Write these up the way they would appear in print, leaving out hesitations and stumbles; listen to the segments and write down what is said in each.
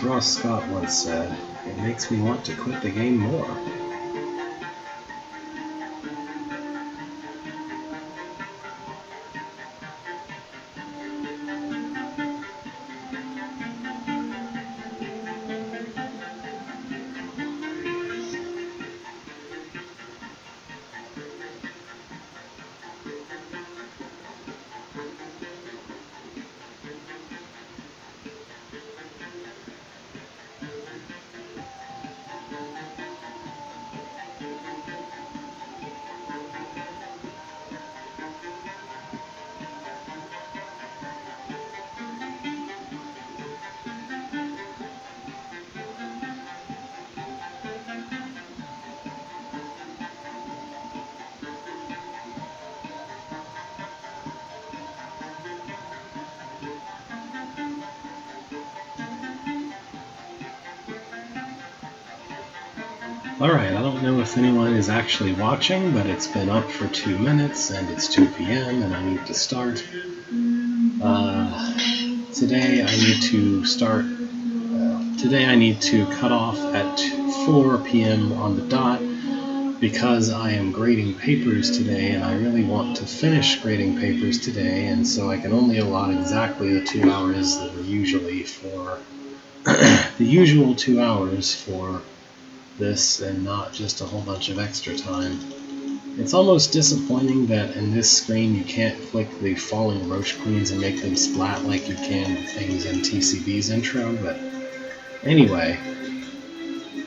as Ross Scott once said, it makes me want to quit the game more. Alright, I don't know if anyone is actually watching, but it's been up for 2 minutes and it's 2 p.m. and I need to start. Today I need to cut off at 4 p.m. on the dot because I am grading papers today and I really want to finish grading papers today, and so I can only allot exactly the 2 hours that were usually for the usual 2 hours for this and not just a whole bunch of extra time. It's almost disappointing that in this screen you can't flick the falling roach queens and make them splat like you can things in TCB's intro, but anyway.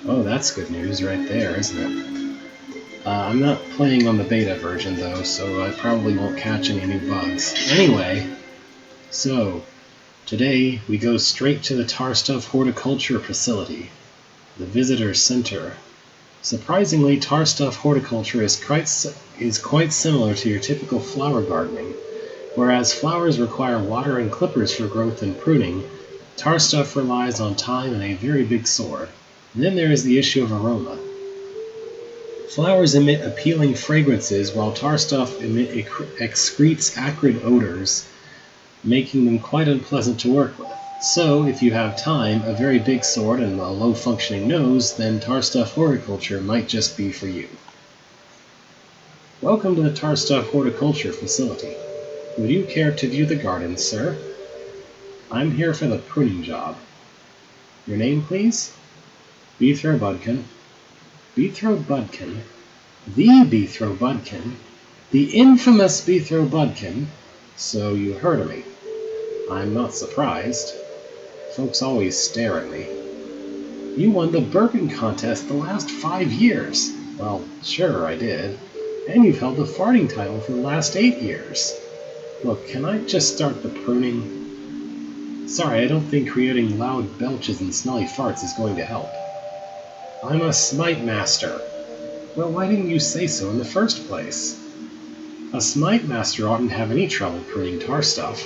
Oh, that's good news right there, isn't it? I'm not playing on the beta version though, so I probably won't catch any new bugs. Anyway, so today we go straight to the Tarstuff Horticulture Facility, the Visitor Center. Surprisingly, Tarstuff Horticulture is quite similar to your typical flower gardening. Whereas flowers require water and clippers for growth and pruning, Tarstuff relies on time and a very big sword. And then there is the issue of aroma. Flowers emit appealing fragrances, while Tarstuff excretes acrid odors, making them quite unpleasant to work with. So, if you have time, a very big sword, and a low-functioning nose, then Tarstuff Horticulture might just be for you. Welcome to the Tarstuff Horticulture Facility. Would you care to view the gardens, sir? I'm here for the pruning job. Your name, please? Beethro Budkin. Beethro Budkin? The Beethro Budkin? The infamous Beethro Budkin? So you heard of me. I'm not surprised. Folks always stare at me. You won the Bourbon contest the last 5 years. Well, sure I did. And you've held the farting title for the last 8 years. Look, can I just start the pruning? Sorry, I don't think creating loud belches and smelly farts is going to help. I'm a Smite Master. Well, why didn't you say so in the first place? A Smite Master oughtn't have any trouble pruning Tarstuff.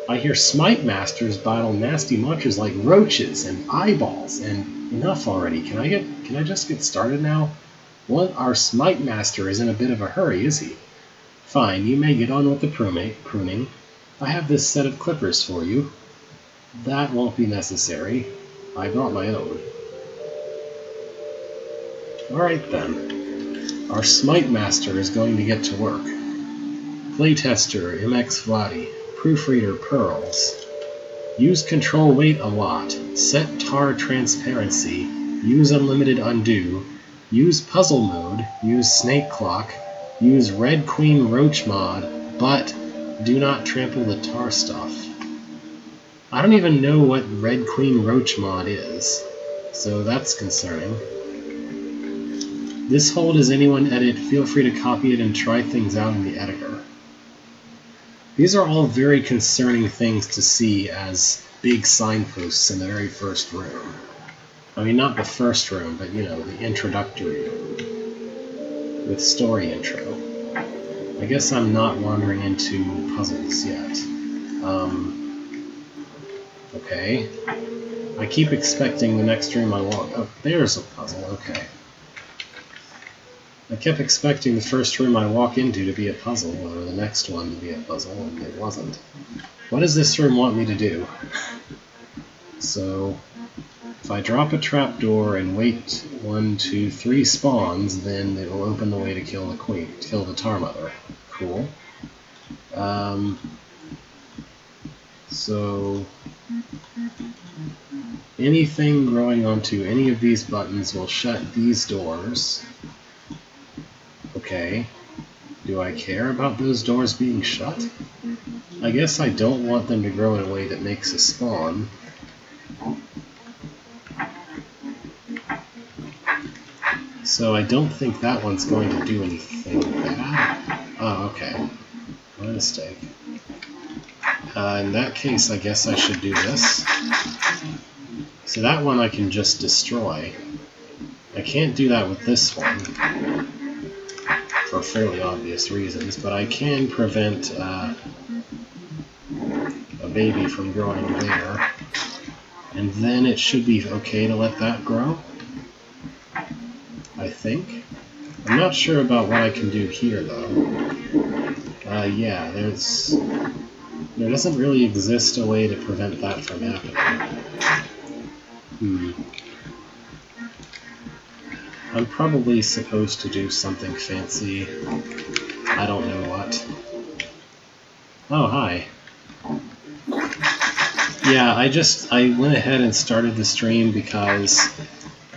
I hear Smite Masters battle nasty monsters like roaches and eyeballs, and enough already. Can I just get started now? Well, our Smite Master is in a bit of a hurry, is he? Fine, you may get on with the pruning. I have this set of clippers for you. That won't be necessary. I brought my own. Alright then. Our Smite Master is going to get to work. Playtester MX Vladi. Proofreader Pearls. Use control weight a lot. Set tar transparency. Use unlimited undo. Use puzzle mode. Use snake clock. Use red queen roach mod. But do not trample the Tarstuff. I don't even know what red queen roach mod is, so that's concerning. This hold as anyone edit. Feel free to copy it and try things out in the editor. These are all very concerning things to see as big signposts in the very first room. I mean, not the first room, but, you know, the introductory room. With story intro. I guess I'm not wandering into puzzles yet. Okay. I keep expecting the next room I walk... Oh, there's a puzzle, okay. I kept expecting the first room I walk into to be a puzzle, or the next one to be a puzzle, and it wasn't. What does this room want me to do? So, If I drop a trapdoor and wait 1, 2, 3 spawns, then it will open the way to kill the queen, kill the Tar Mother. Cool. So anything growing onto any of these buttons will shut these doors. Okay. Do I care about those doors being shut? I guess I don't want them to grow in a way that makes a spawn. So I don't think that one's going to do anything bad. Oh, okay. My mistake. In that case, I guess I should do this. So that one I can just destroy. I can't do that with this one, for fairly obvious reasons, but I can prevent a baby from growing there. And then it should be okay to let that grow, I think. I'm not sure about what I can do here, though. Yeah, there doesn't really exist a way to prevent that from happening. I'm probably supposed to do something fancy. I don't know what. Oh, hi. Yeah, I went ahead and started the stream because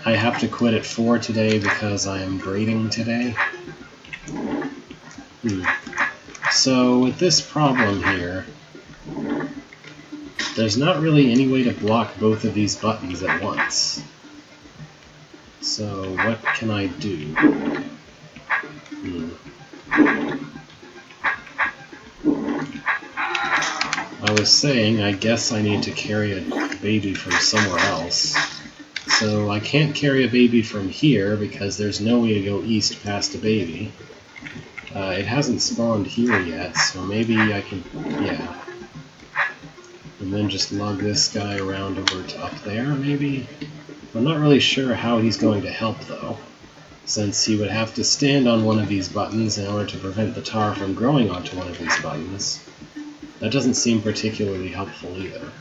I have to quit at 4 today because I am grading today. So with this problem here, there's not really any way to block both of these buttons at once. So what can I do? I was saying I guess I need to carry a baby from somewhere else. So I can't carry a baby from here because there's no way to go east past a baby. It hasn't spawned here yet, so maybe I can, yeah. And then just lug this guy around over to up there, maybe? I'm not really sure how he's going to help, though, since he would have to stand on one of these buttons in order to prevent the tar from growing onto one of these buttons. That doesn't seem particularly helpful either.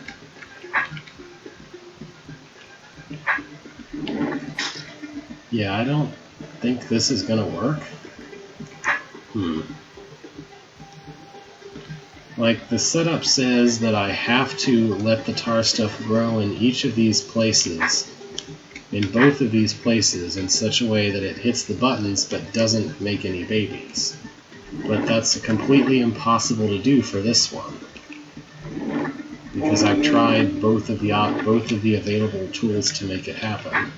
Yeah, I don't think this is going to work. Like, the setup says that I have to let the tar stuff grow in each of these places, in both of these places, in such a way that it hits the buttons but doesn't make any babies. But that's completely impossible to do for this one, because I've tried both of the available tools to make it happen.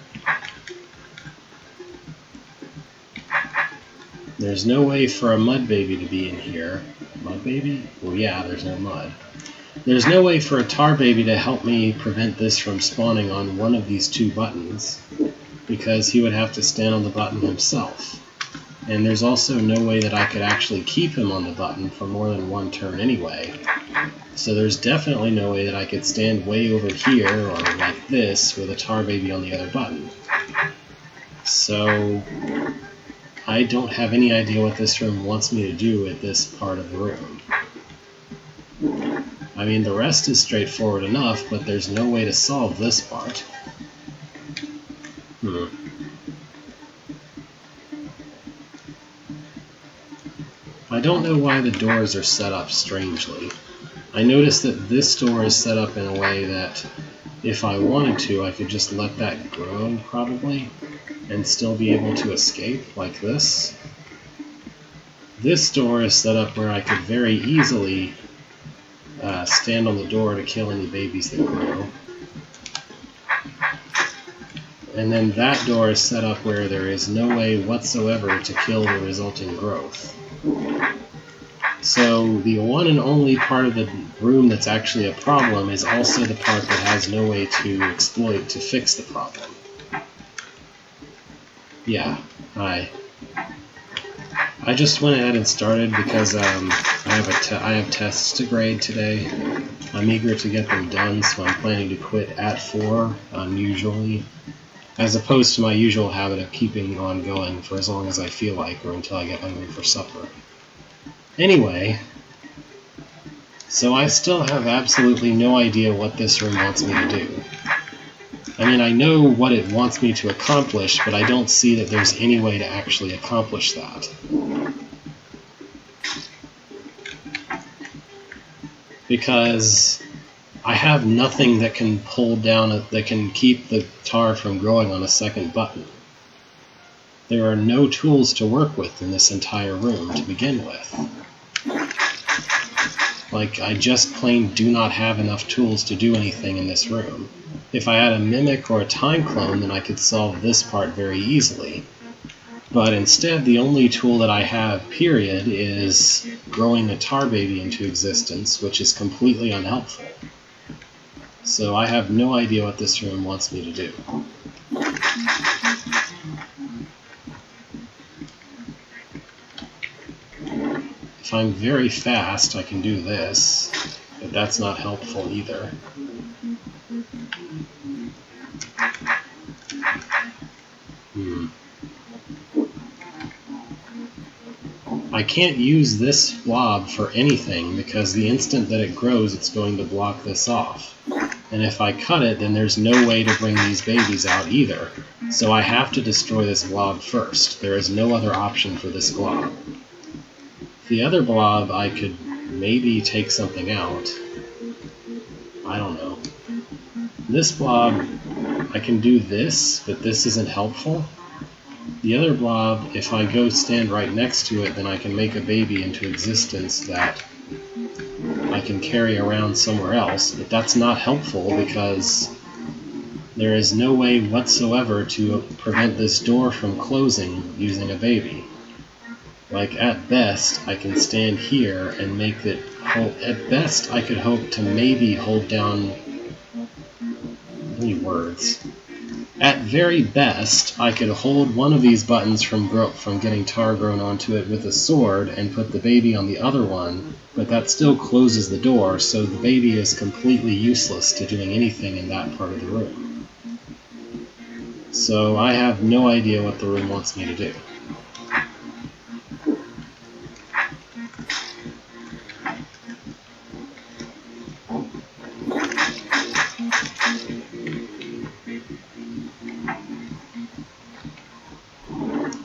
There's no way for a mud baby to be in here. Mud baby? Well, yeah, there's no mud. There's no way for a tar baby to help me prevent this from spawning on one of these two buttons, because he would have to stand on the button himself. And there's also no way that I could actually keep him on the button for more than one turn anyway. So there's definitely no way that I could stand way over here, or like this, with a tar baby on the other button. So I don't have any idea what this room wants me to do at this part of the room. I mean, the rest is straightforward enough, but there's no way to solve this part. I don't know why the doors are set up strangely. I noticed that this door is set up in a way that, if I wanted to, I could just let that grow, probably, and still be able to escape, like this. This door is set up where I could very easily stand on the door to kill any babies that grow. And then that door is set up where there is no way whatsoever to kill the resulting growth. So the one and only part of the room that's actually a problem is also the part that has no way to exploit to fix the problem. Yeah, I just went ahead and started because I have tests to grade today. I'm eager to get them done, so I'm planning to quit at 4, unusually, as opposed to my usual habit of keeping on going for as long as I feel like, or until I get hungry for supper. Anyway, so I still have absolutely no idea what this room wants me to do. I mean, I know what it wants me to accomplish, but I don't see that there's any way to actually accomplish that. Because I have nothing that can pull down, that can keep the tar from growing on a second button. There are no tools to work with in this entire room to begin with. Like, I just plain do not have enough tools to do anything in this room. If I had a mimic or a time clone, then I could solve this part very easily. But instead, the only tool that I have, period, is growing a tar baby into existence, which is completely unhelpful. So I have no idea what this room wants me to do. If I'm very fast, I can do this, but that's not helpful either. I can't use this blob for anything because the instant that it grows, it's going to block this off. And if I cut it, then there's no way to bring these babies out either. So I have to destroy this blob first. There is no other option for this blob. The other blob, I could maybe take something out. I don't know. This blob, I can do this, but this isn't helpful. The other blob, if I go stand right next to it, then I can make a baby into existence that I can carry around somewhere else, but that's not helpful because there is no way whatsoever to prevent this door from closing using a baby. Like, at best, I can stand here and make it hold. At best, I could hope to maybe hold down any words. At very best, I could hold one of these buttons from getting tar grown onto it with a sword and put the baby on the other one, but that still closes the door, so the baby is completely useless to doing anything in that part of the room. So I have no idea what the room wants me to do.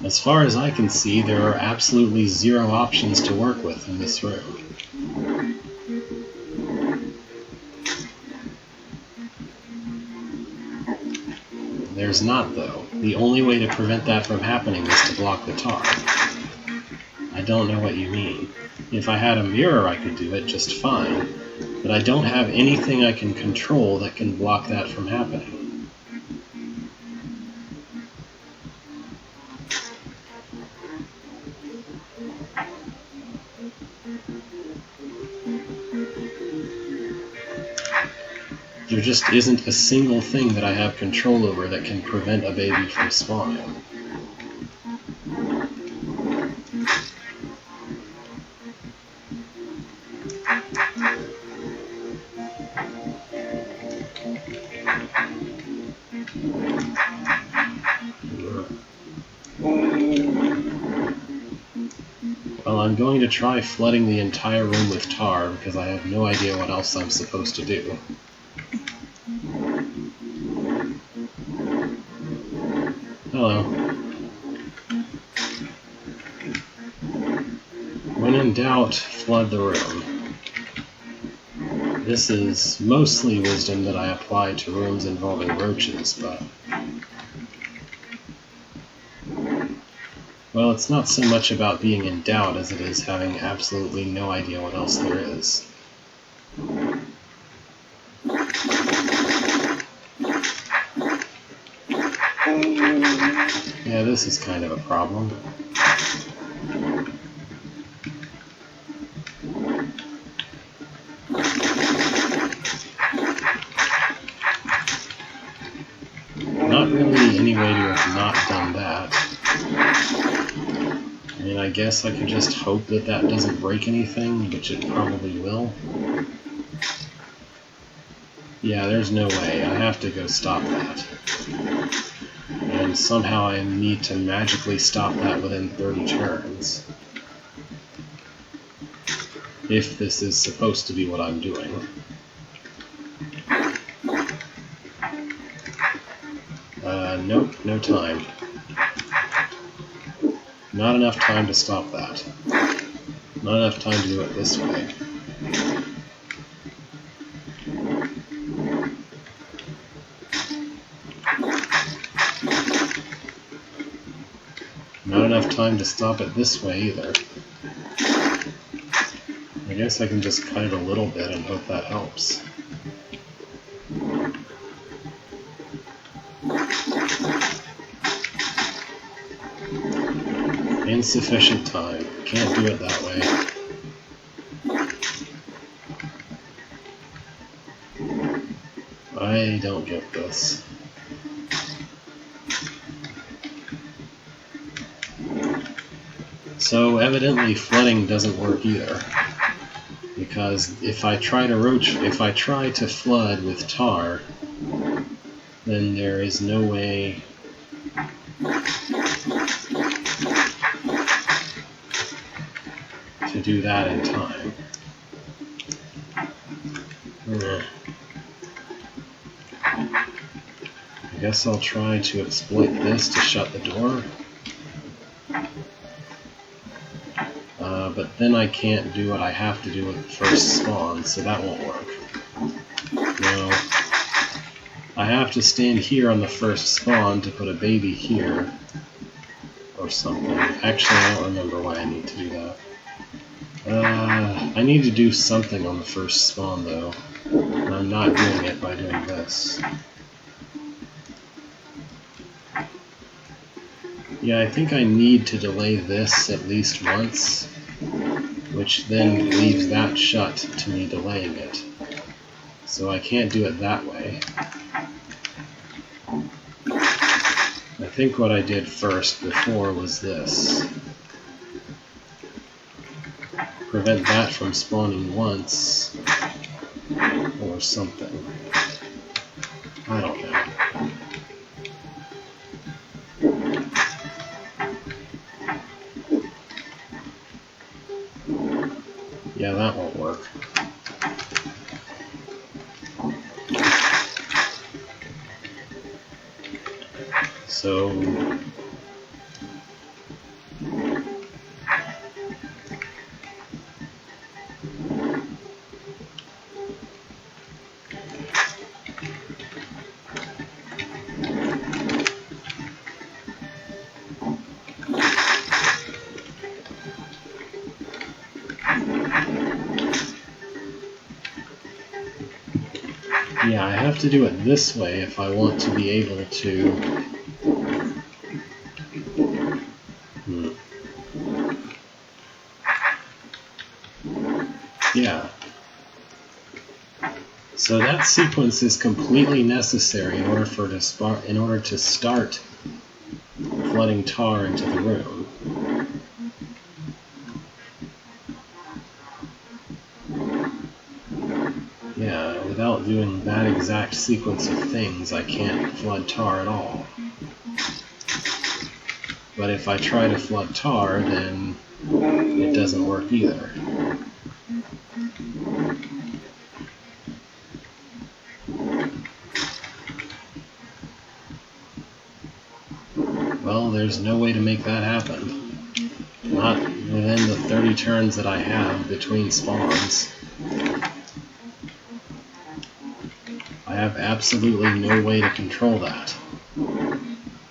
As far as I can see, there are absolutely zero options to work with in this room. There's not, though. The only way to prevent that from happening is to block the tar. I don't know what you mean. If I had a mirror, I could do it just fine, but I don't have anything I can control that can block that from happening. There just isn't a single thing that I have control over that can prevent a baby from spawning. Well, I'm going to try flooding the entire room with tar because I have no idea what else I'm supposed to do. Hello. When in doubt, flood the room. This is mostly wisdom that I apply to rooms involving roaches, but... well, it's not so much about being in doubt as it is having absolutely no idea what else there is. Yeah, this is kind of a problem. Not really any way to have not done that. I mean, I guess I could just hope that that doesn't break anything, which it probably will. Yeah, there's no way. I have to go stop that. And somehow I need to magically stop that within 30 turns. If this is supposed to be what I'm doing. Nope, no time. Not enough time to stop that. Not enough time to do it this way. Not enough time to stop it this way either. I guess I can just cut it a little bit and hope that helps. Insufficient time. Can't do it that way. I don't get this. So evidently flooding doesn't work either. Because if I try to flood with tar, then there is no way to do that in time. I guess I'll try to exploit this to shut the door. But then I can't do what I have to do with the first spawn, so that won't work. No. I have to stand here on the first spawn to put a baby here. Or something. Actually, I don't remember why I need to do that. I need to do something on the first spawn, though. And I'm not doing it by doing this. Yeah, I think I need to delay this at least once, which then leaves that shut to me delaying it. So I can't do it that way. I think what I did first before was this. Prevent that from spawning once, or something. I don't know. Yeah, that won't work. So... yeah, I have to do it this way if I want to be able to... Yeah. So that sequence is completely necessary in order to start flooding tar into the room. Yeah, without doing that exact sequence of things, I can't flood tar at all. But if I try to flood tar, then it doesn't work either. Well, there's no way to make that happen. Not within the 30 turns that I have between spawns. I have absolutely no way to control that,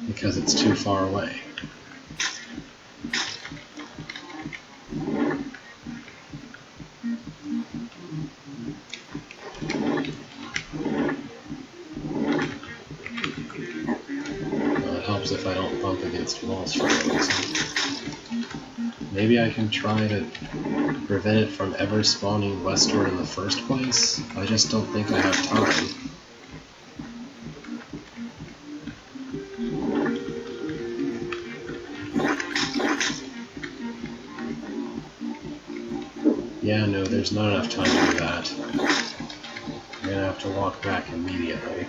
because it's too far away. It helps if I don't bump against walls for no reason. Maybe I can try to prevent it from ever spawning westward in the first place? I just don't think I have time. Yeah, no, there's not enough time to do that. I'm gonna have to walk back immediately.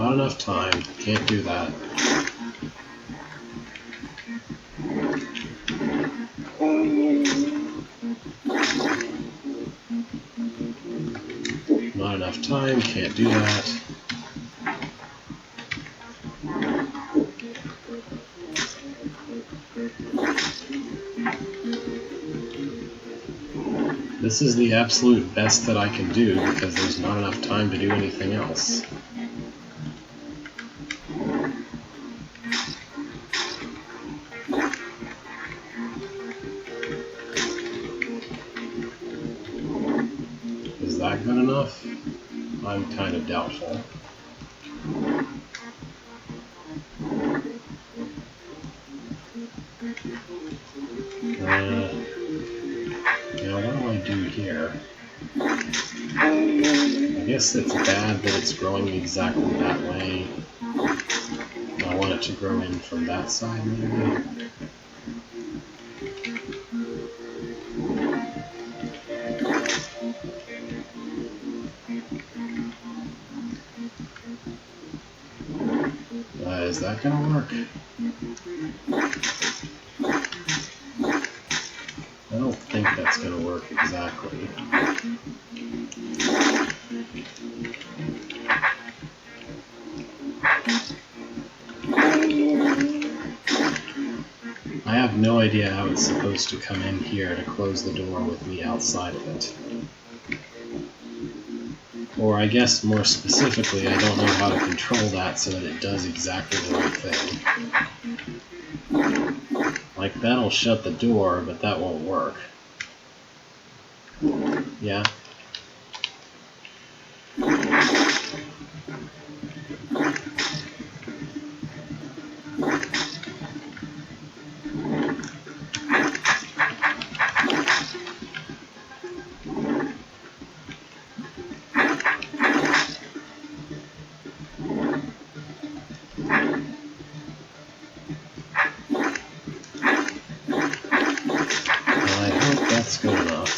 Not enough time. Can't do that. Not enough time. Can't do that. This is the absolute best that I can do because there's not enough time to do anything else. Is that good enough? I'm kind of doubtful. Now what do I do here? I guess it's bad that it's growing exactly that way. I want it to grow in from that side maybe. Is that gonna work? I don't think that's gonna work exactly. I have no idea how it's supposed to come in here to close the door with me outside of it. Or I guess more specifically, I don't know how to control that so that it does exactly the right thing. Like, that'll shut the door, but that won't work. Yeah. That's good enough.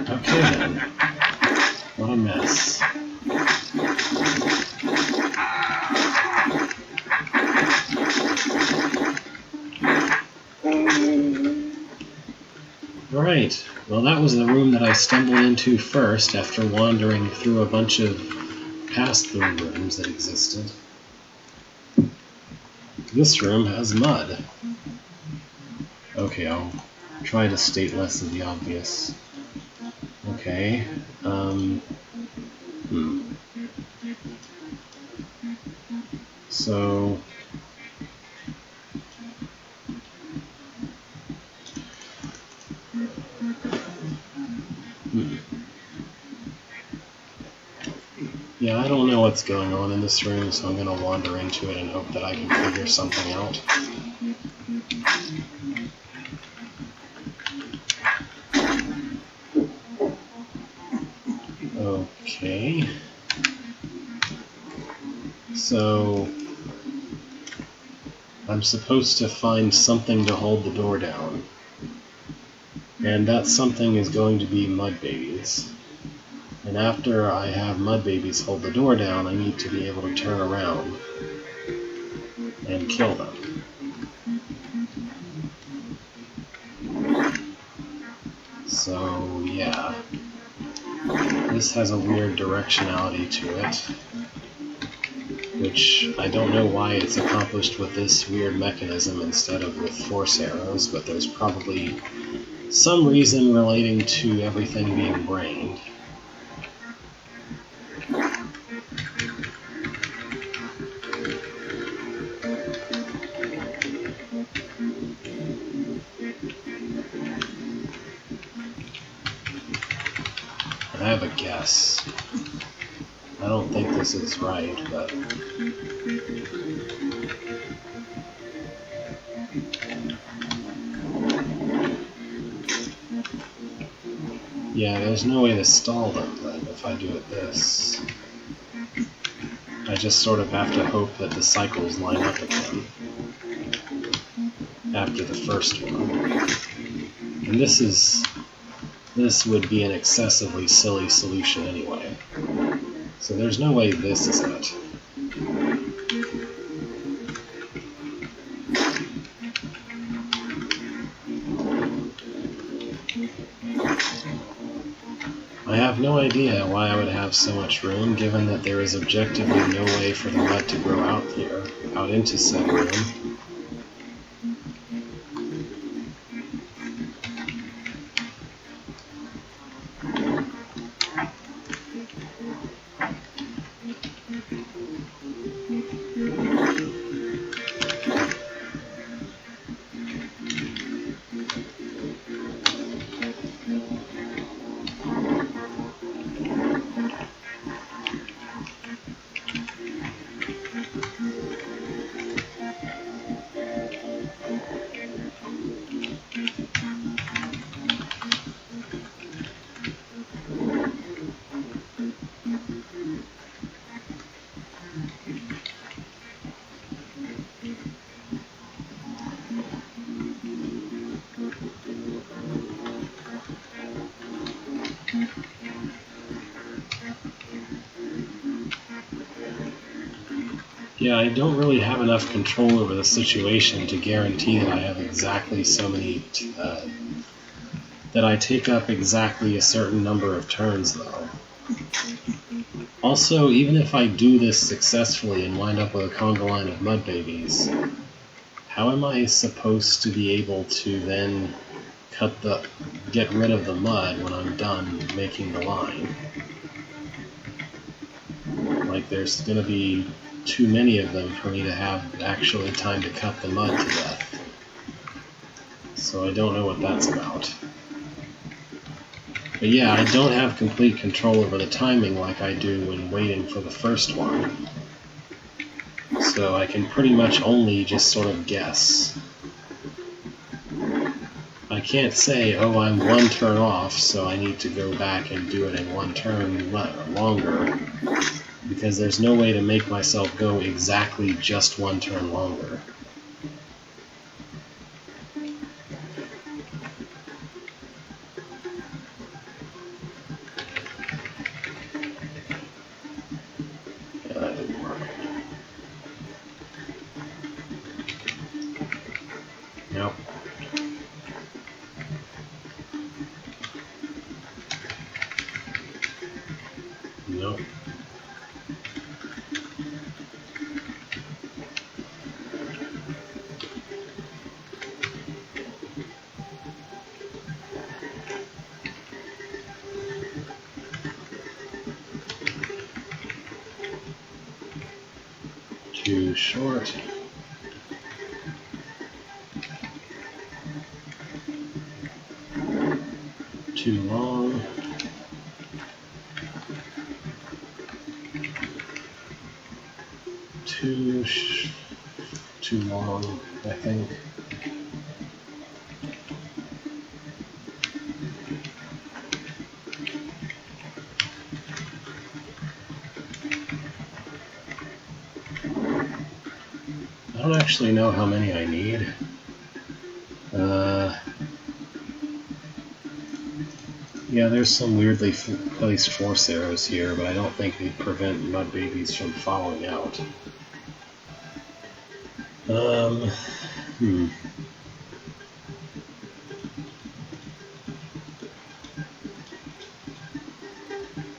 Okay then. What a mess. Alright, well that was the room that I stumbled into first after wandering through a bunch of pass-through rooms that existed. This room has mud. Okay, I'll try to state less of the obvious. Okay, So... Yeah, I don't know what's going on in this room, so I'm going to wander into it and hope that I can figure something out. Okay. So... I'm supposed to find something to hold the door down. And that something is going to be mud babies. And after I have mud babies hold the door down, I need to be able to turn around and kill them. So, yeah. This has a weird directionality to it, which I don't know why it's accomplished with this weird mechanism instead of with force arrows, but there's probably some reason relating to everything being brained. I have a guess. I don't think this is right, but... Yeah, there's no way to stall them, then, if I do it this. I just sort of have to hope that the cycles line up again after the first one. And this would be an excessively silly solution anyway. So there's no way this is it. I have no idea why I would have so much room, given that there is objectively no way for the mud to grow out here, out into said room. Yeah, I don't really have enough control over the situation to guarantee that I have exactly so many, that I take up exactly a certain number of turns, though. Also, even if I do this successfully and wind up with a conga line of mud babies, how am I supposed to be able to then get rid of the mud when I'm done making the line? Like, there's going to be too many of them for me to have actually time to cut the mud to death. So I don't know what that's about. But yeah, I don't have complete control over the timing like I do when waiting for the first one. So I can pretty much only just sort of guess. I can't say, oh, I'm one turn off, so I need to go back and do it in one turn longer, because there's no way to make myself go exactly just one turn longer. Yeah, that didn't work. Nope. Nope. Too short. Too long. Too long, I think. I don't actually know how many I need. Yeah, there's some weirdly placed force arrows here, but I don't think they prevent mud babies from falling out.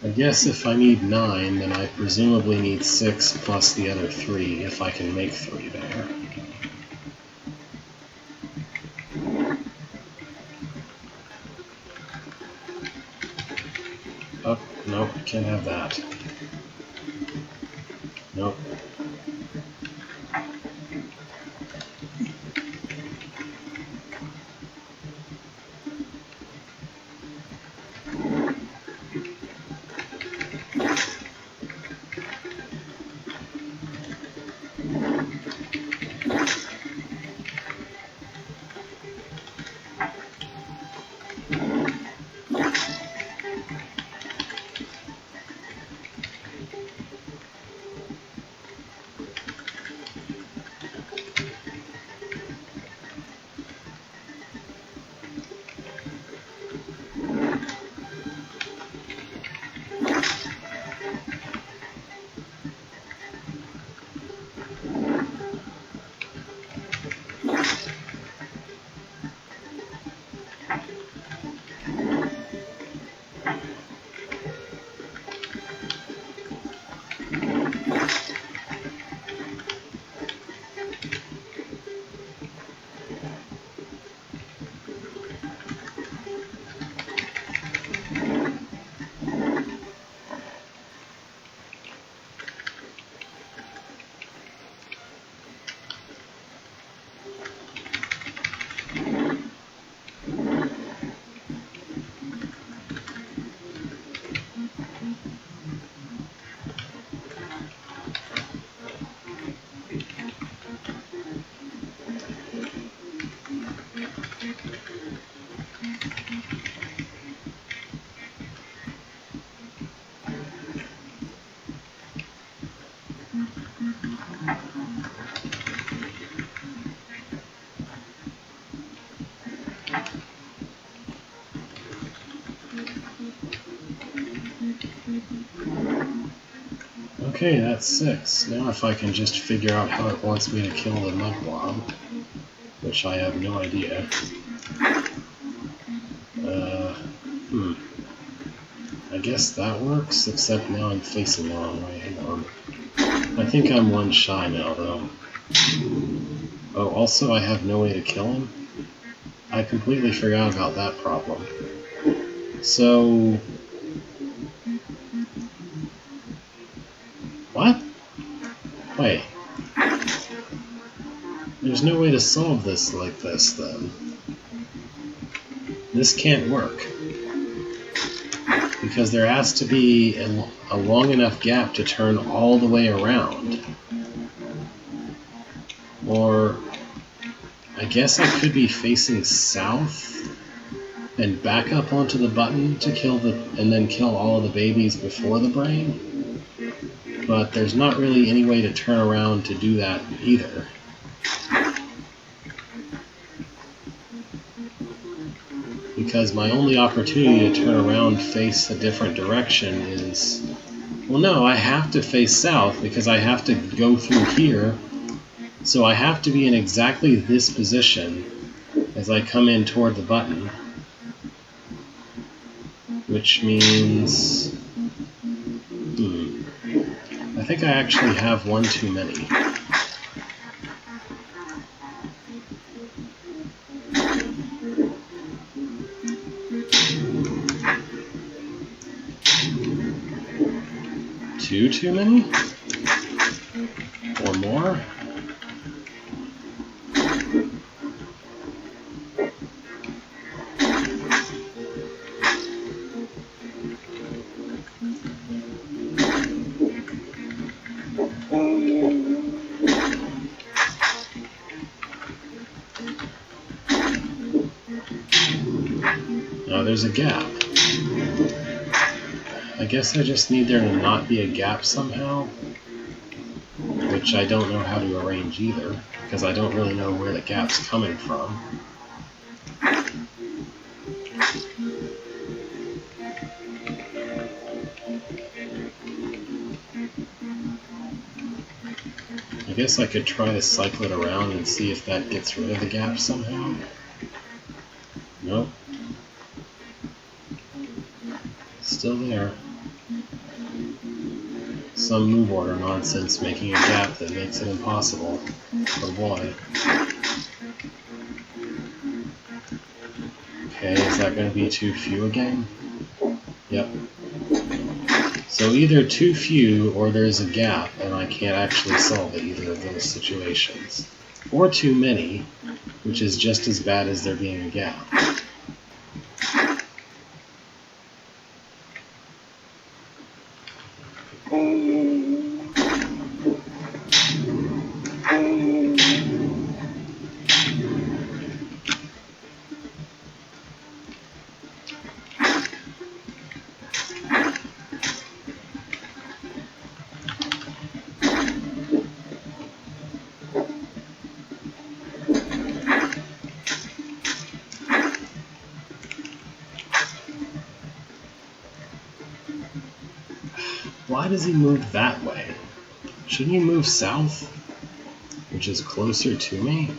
I guess if I need 9, then I presumably need 6 plus the other 3, if I can make 3 there. Oh, nope, can't have that. Nope. Okay, that's 6. Now if I can just figure out how it wants me to kill the mud blob, which I have no idea. I guess that works, except now I'm facing the wrong way. Hang on. I think I'm one shy now, though. Oh, also I have no way to kill him? I completely forgot about that problem. So... What? Wait. There's no way to solve this like this, then. This can't work. Because there has to be a long enough gap to turn all the way around. Or... I guess I could be facing south and back up onto the button to kill and then kill all of the babies before the brain. But there's not really any way to turn around to do that either. Because my only opportunity to turn around face a different direction is... Well, no, I have to face south because I have to go through here. So I have to be in exactly this position as I come in toward the button. Which means... I think I actually have one too many. Two too many? Or more? Oh, there's a gap. I guess I just need there to not be a gap somehow, which I don't know how to arrange either, because I don't really know where the gap's coming from. I guess I could try to cycle it around and see if that gets rid of the gap somehow. Nope. Still there. Some move order nonsense making a gap that makes it impossible. Oh boy. Okay, is that going to be too few again? Yep. So either too few or there's a gap and I can't actually solve it either of those situations. Or too many, which is just as bad as there being a gap. Why does he move that way? Shouldn't he move south, which is closer to me?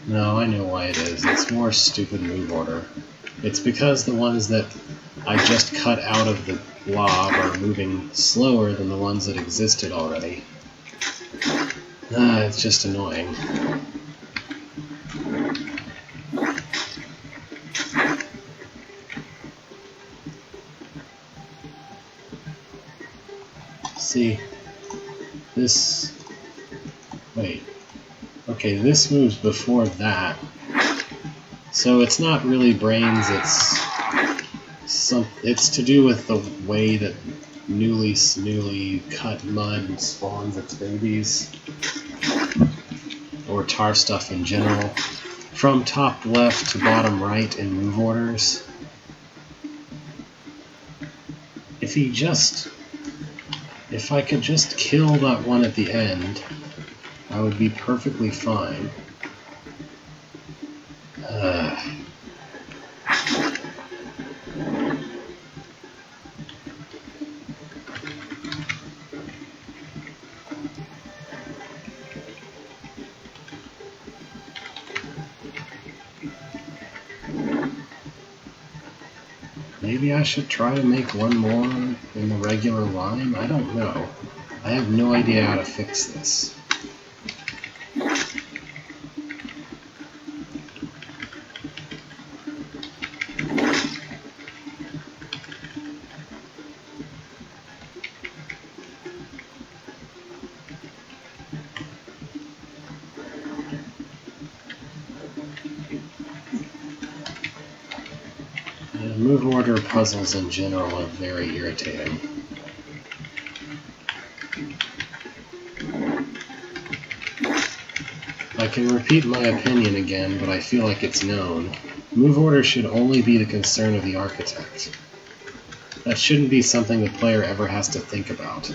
No, I know why it is. It's more stupid move order. It's because the ones that I just cut out of the blob are moving slower than the ones that existed already. It's just annoying. See, this... Wait. Okay, this moves before that. So it's not really brains, it's to do with the way that newly cut mud spawns its babies. Or tar stuff in general. From top left to bottom right in move orders. if I could just kill that one at the end, I would be perfectly fine. Maybe I should try to make one more in the regular line? I don't know. I have no idea how to fix this. Move order puzzles in general are very irritating. I can repeat my opinion again, but I feel like it's known. Move order should only be the concern of the architect. That shouldn't be something the player ever has to think about.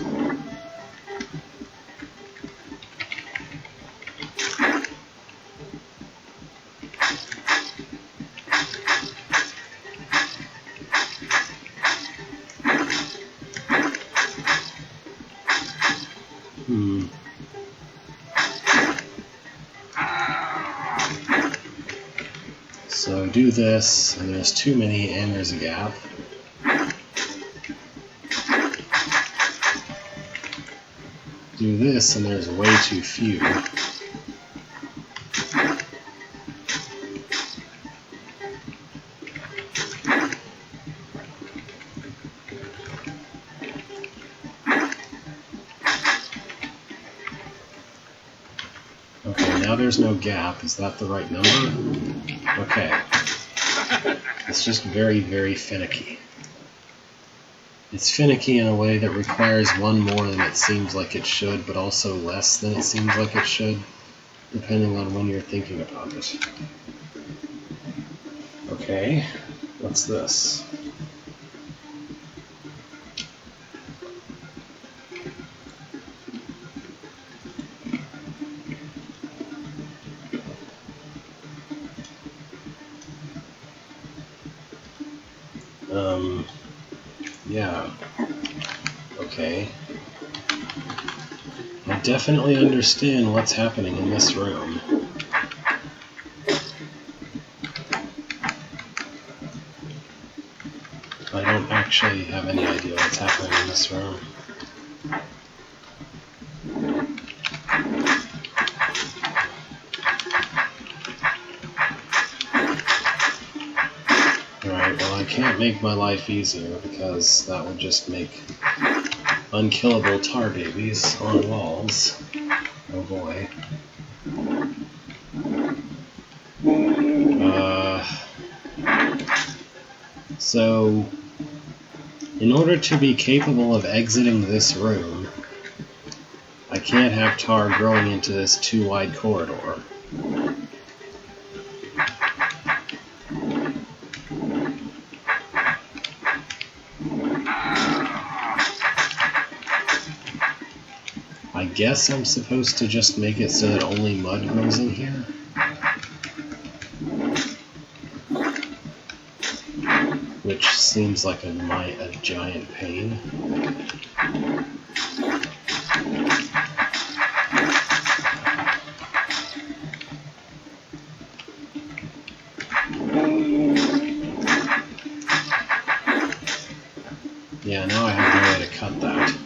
So do this, and there's too many, and there's a gap. Do this, and there's way too few. Okay, now there's no gap. Is that the right number? Okay. It's just very, very finicky. It's finicky in a way that requires one more than it seems like it should, but also less than it seems like it should, depending on when you're thinking about it. Okay, what's this? Yeah. Okay. I definitely understand what's happening in this room. I don't actually have any idea what's happening in this room. Alright, well I can't make my life easier because that would just make unkillable tar babies on walls. Oh boy. So, in order to be capable of exiting this room, I can't have tar growing into this too wide corridor. I guess I'm supposed to just make it so that only mud grows in here? Which seems like a giant pain. Yeah, now I have no way to cut that.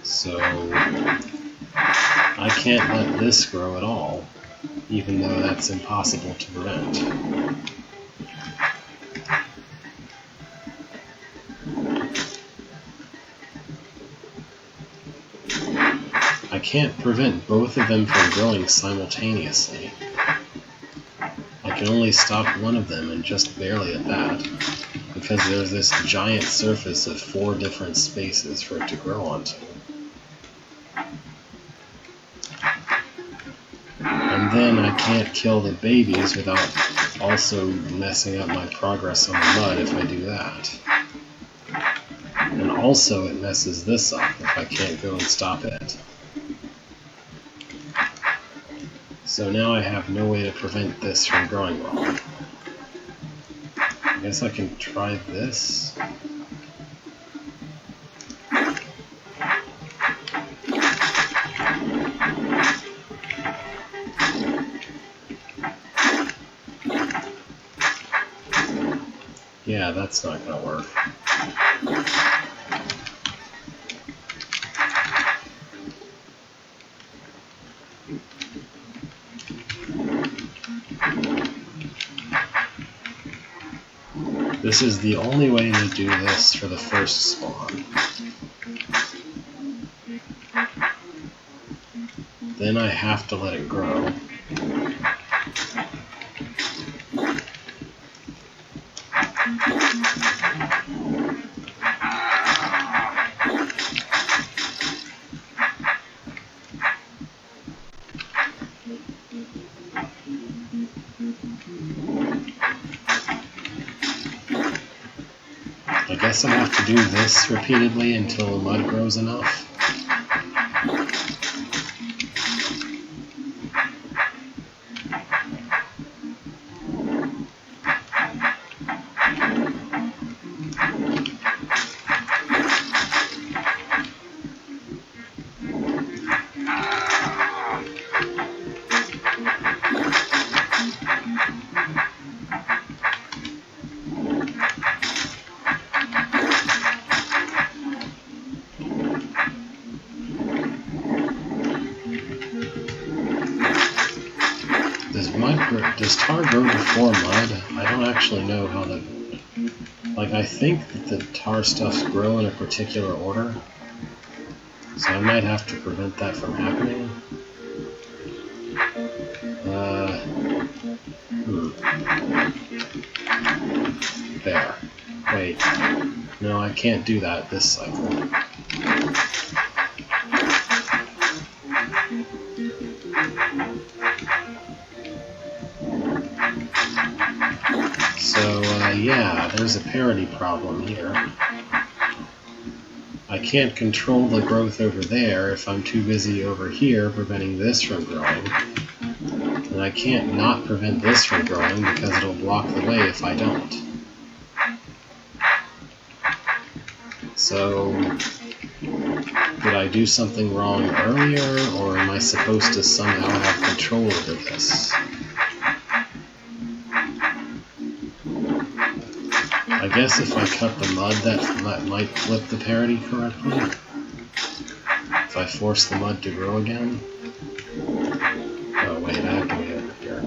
So I can't let this grow at all, even though that's impossible to prevent. I can't prevent both of them from growing simultaneously. I can only stop one of them, and just barely at that, because there's this giant surface of 4 different spaces for it to grow onto. And then I can't kill the babies without also messing up my progress on the mud if I do that. And also it messes this up if I can't go and stop it. So now I have no way to prevent this from growing wrong. I guess I can try this. Yeah, that's not going to work. This is the only way to do this for the first spawn. Then I have to let it grow. I guess I have to do this repeatedly until the mud grows enough. Does tar grow before mud? I don't actually know how to... Like, I think that the tar stuffs grow in a particular order, so I might have to prevent that from happening. There. Wait. No, I can't do that this cycle. So, yeah, there's a parity problem here. I can't control the growth over there if I'm too busy over here preventing this from growing. And I can't not prevent this from growing because it'll block the way if I don't. So, did I do something wrong earlier, or am I supposed to somehow have control over this? I guess if I cut the mud, that might flip the parity correctly. If I force the mud to grow again. Oh wait, I have to get over here.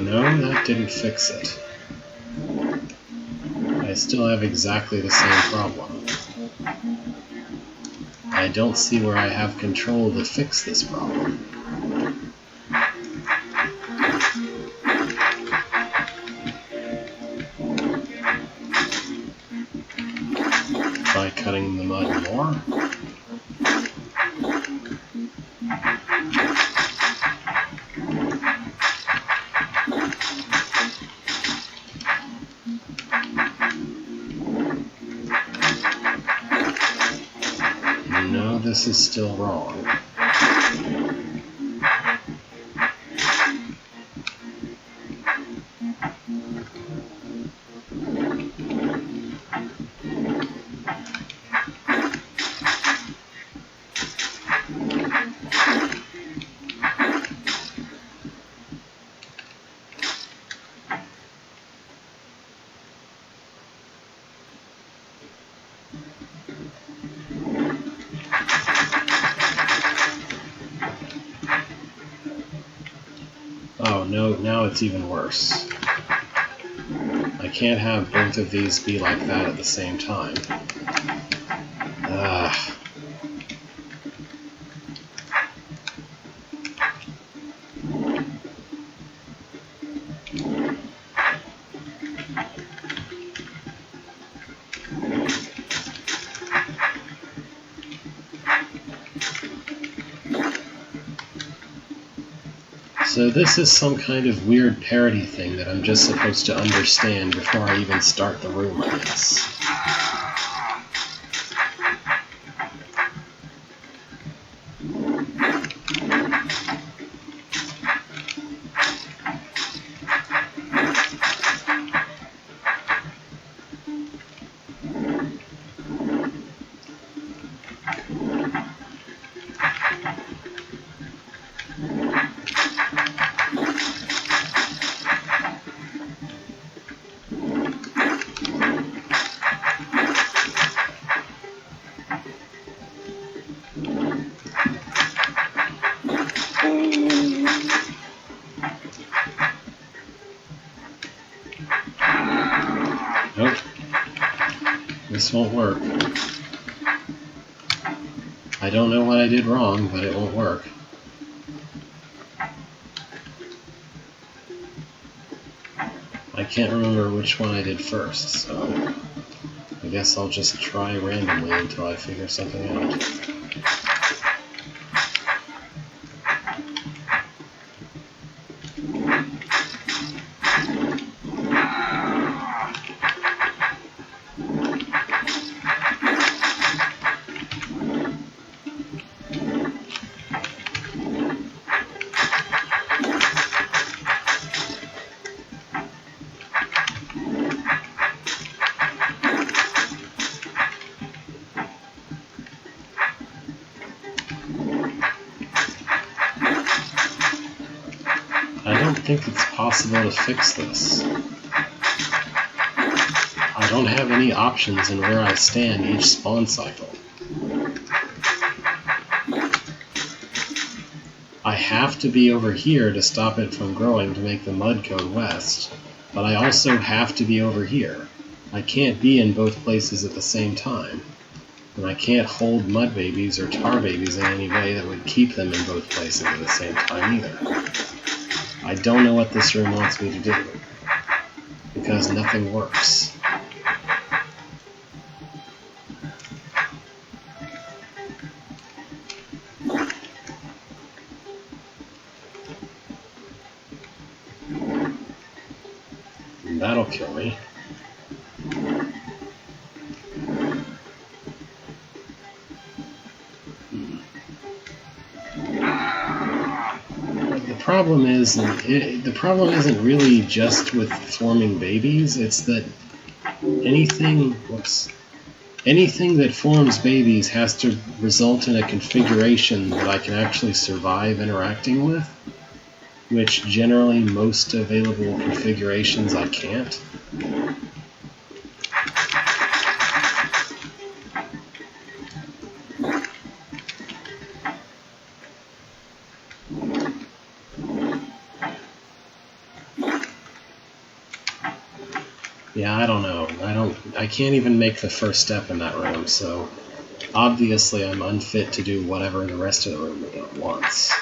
No, that didn't fix it. I still have exactly the same problem. I don't see where I have control to fix this problem. Try cutting the mud more. No, this is still wrong. Oh no, now it's even worse. I can't have both of these be like that at the same time. So this is some kind of weird parody thing that I'm just supposed to understand before I even start the room, I guess. Nope. This won't work. I don't know what I did wrong, but it won't work. I can't remember which one I did first, so I guess I'll just try randomly until I figure something out. I don't think it's possible to fix this. I don't have any options in where I stand each spawn cycle. I have to be over here to stop it from growing to make the mud go west, but I also have to be over here. I can't be in both places at the same time, and I can't hold mud babies or tar babies in any way that would keep them in both places at the same time either. I don't know what this room wants me to do, because nothing works. And that'll kill me. The problem isn't really just with forming babies. It's that anything that forms babies has to result in a configuration that I can actually survive interacting with, which generally most available configurations I can't. Yeah, I don't know. I can't even make the first step in that room, so obviously I'm unfit to do whatever the rest of the room wants.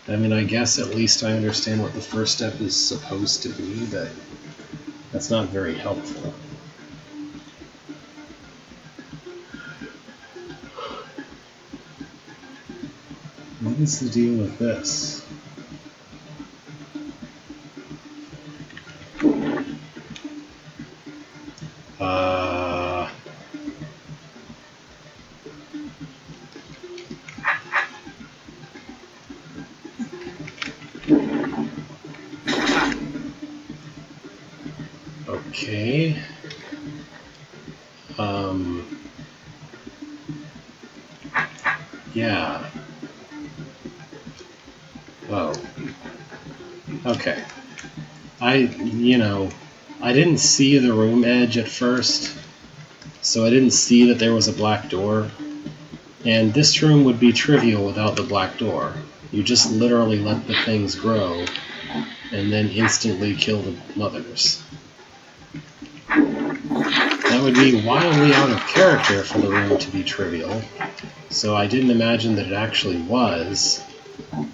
I mean, I guess at least I understand what the first step is supposed to be, but that's not very helpful. What is the deal with this? Okay. Yeah. Oh. Okay. I didn't see the room edge at first, so I didn't see that there was a black door. And this room would be trivial without the black door. You just literally let the things grow, and then instantly kill the mothers. That would be wildly out of character for the room to be trivial, so I didn't imagine that it actually was,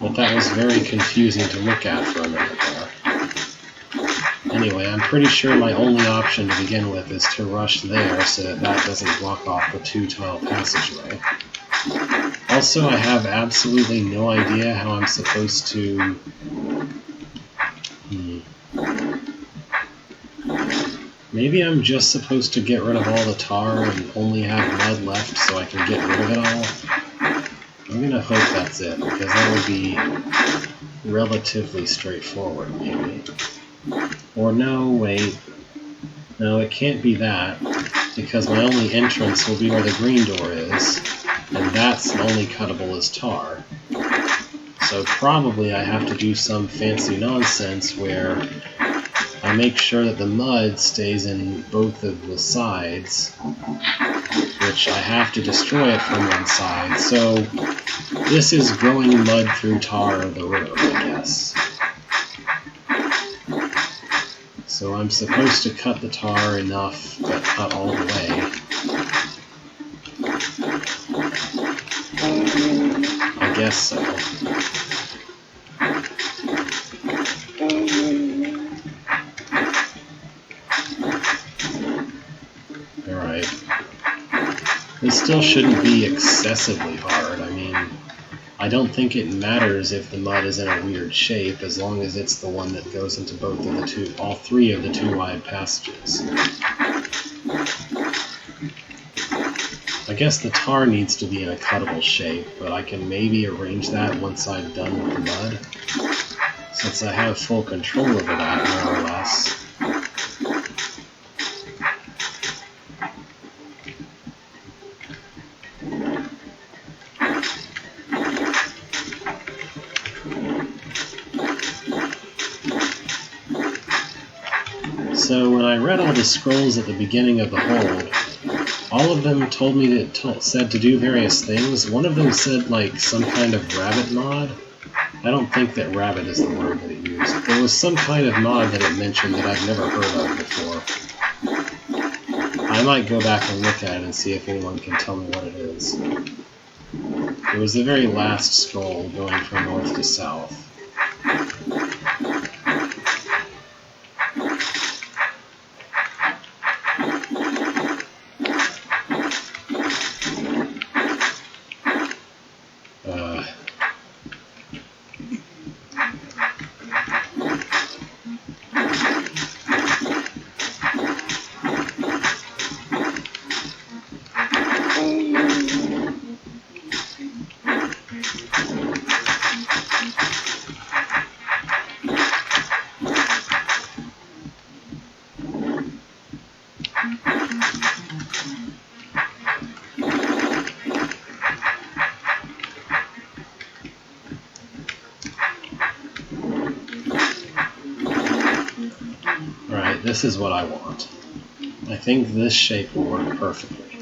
but that was very confusing to look at for a minute there. Anyway, I'm pretty sure my only option to begin with is to rush there so that that doesn't block off the 2-tile passageway. Also, I have absolutely no idea how I'm supposed to... Maybe I'm just supposed to get rid of all the tar and only have mud left so I can get rid of it all. I'm gonna hope that's it, because that would be relatively straightforward, maybe. Or no, wait. No, it can't be that, because my only entrance will be where the green door is, and that's only cuttable as tar. So probably I have to do some fancy nonsense where I make sure that the mud stays in both of the sides, which I have to destroy it from one side. So this is growing mud through tar of the road, I guess. So I'm supposed to cut the tar enough, but not all the way. I guess so. Alright. This still shouldn't be excessively hard. I mean, I don't think it matters if the mud is in a weird shape, as long as it's the one that goes into both of the two, all three of the two wide passages. I guess the tar needs to be in a cuttable shape, but I can maybe arrange that once I'm done with the mud, since I have full control over that, more or less. So when I read all the scrolls at the beginning of the hold, all of them told me that said to do various things. One of them said like some kind of rabbit mod. I don't think that rabbit is the word that it used. There was some kind of mod that it mentioned that I've never heard of before. I might go back and look at it and see if anyone can tell me what it is. It was the very last scroll going from north to south. This is what I want. I think this shape will work perfectly.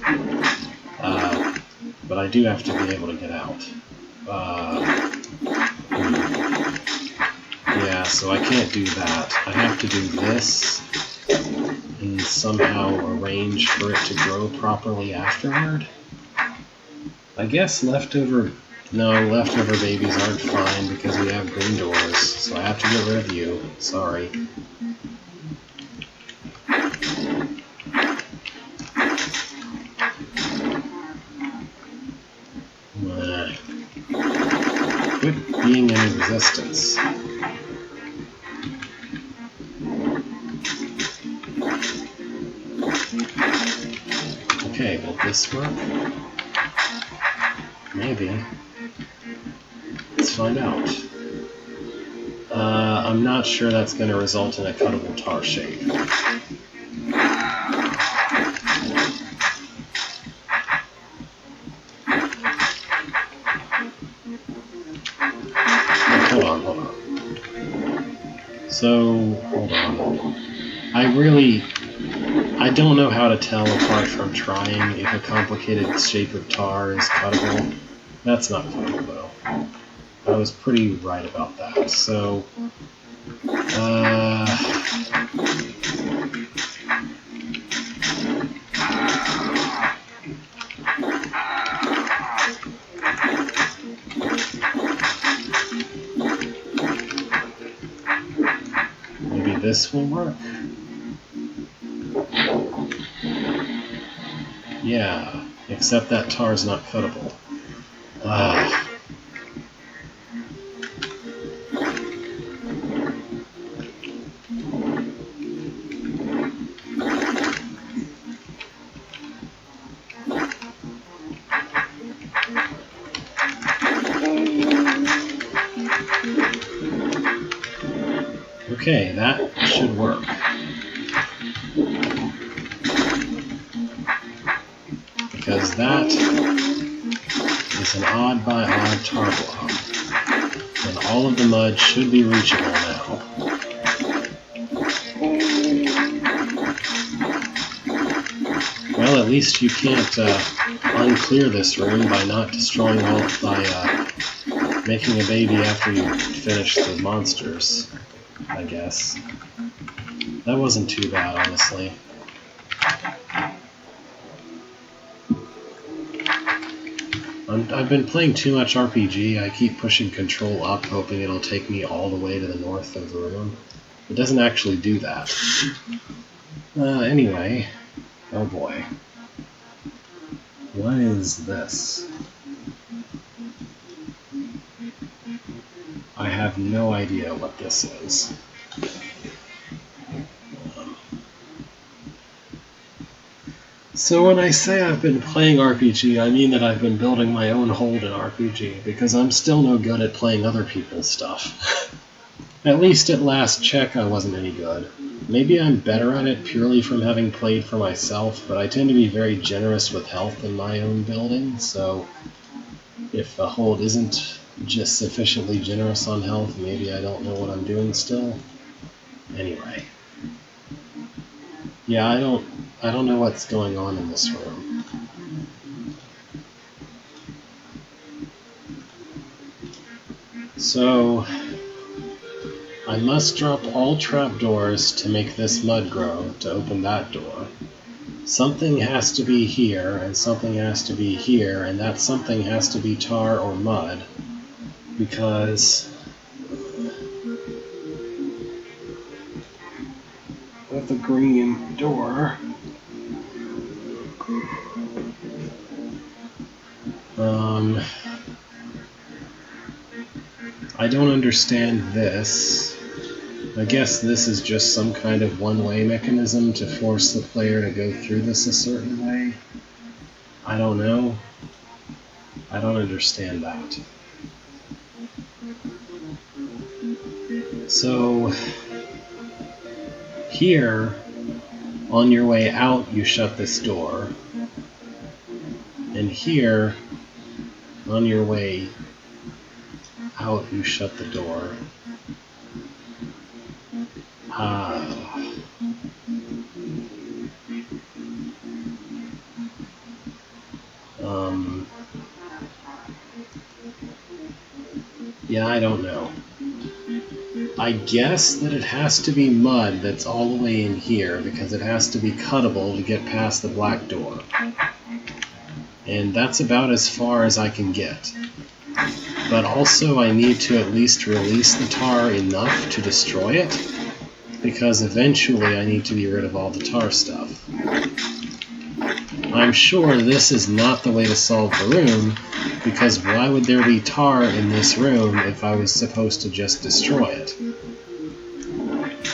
But I do have to be able to get out. Yeah, so I can't do that. I have to do this and somehow arrange for it to grow properly afterward. I guess leftover babies aren't fine because we have green doors, so I have to get rid of you. Sorry. Quit being any resistance. Okay, will this work? Maybe. Let's find out. I'm not sure that's going to result in a cuttable tar shape. Hold on. So, hold on. I don't know how to tell apart from trying if a complicated shape of tar is cuttable. That's not cuttable though. I was pretty right about that. So, maybe this will work? Yeah, except that tar's not cuttable. Okay, that should work. Because that is an odd by odd tar blob. And all of the mud should be reachable now. Well, at least you can't unclear this room by not destroying all by making a baby after you finish the monsters, I guess. That wasn't too bad, honestly. I've been playing too much RPG. I keep pushing control up, hoping it'll take me all the way to the north of the room. It doesn't actually do that. Anyway, oh boy. What is this? I have no idea what this is. So when I say I've been playing RPG, I mean that I've been building my own hold in RPG, because I'm still no good at playing other people's stuff. At least at last check I wasn't any good. Maybe I'm better at it purely from having played for myself, but I tend to be very generous with health in my own building, so if the hold isn't just sufficiently generous on health, maybe I don't know what I'm doing still. Anyway. Yeah, I don't know what's going on in this room. So I must drop all trapdoors to make this mud grow to open that door. Something has to be here, and something has to be here, and that something has to be tar or mud, because with the green door, I don't understand this. I guess this is just some kind of one-way mechanism to force the player to go through this a certain way. I don't know. I don't understand that. So, here, on your way out, you shut this door. And here, on your way out, you shut the door. Yeah, I don't know. I guess that it has to be mud that's all the way in here, because it has to be cuttable to get past the black door. And that's about as far as I can get. But also I need to at least release the tar enough to destroy it, because eventually I need to be rid of all the tar stuff. I'm sure this is not the way to solve the room, because why would there be tar in this room if I was supposed to just destroy it?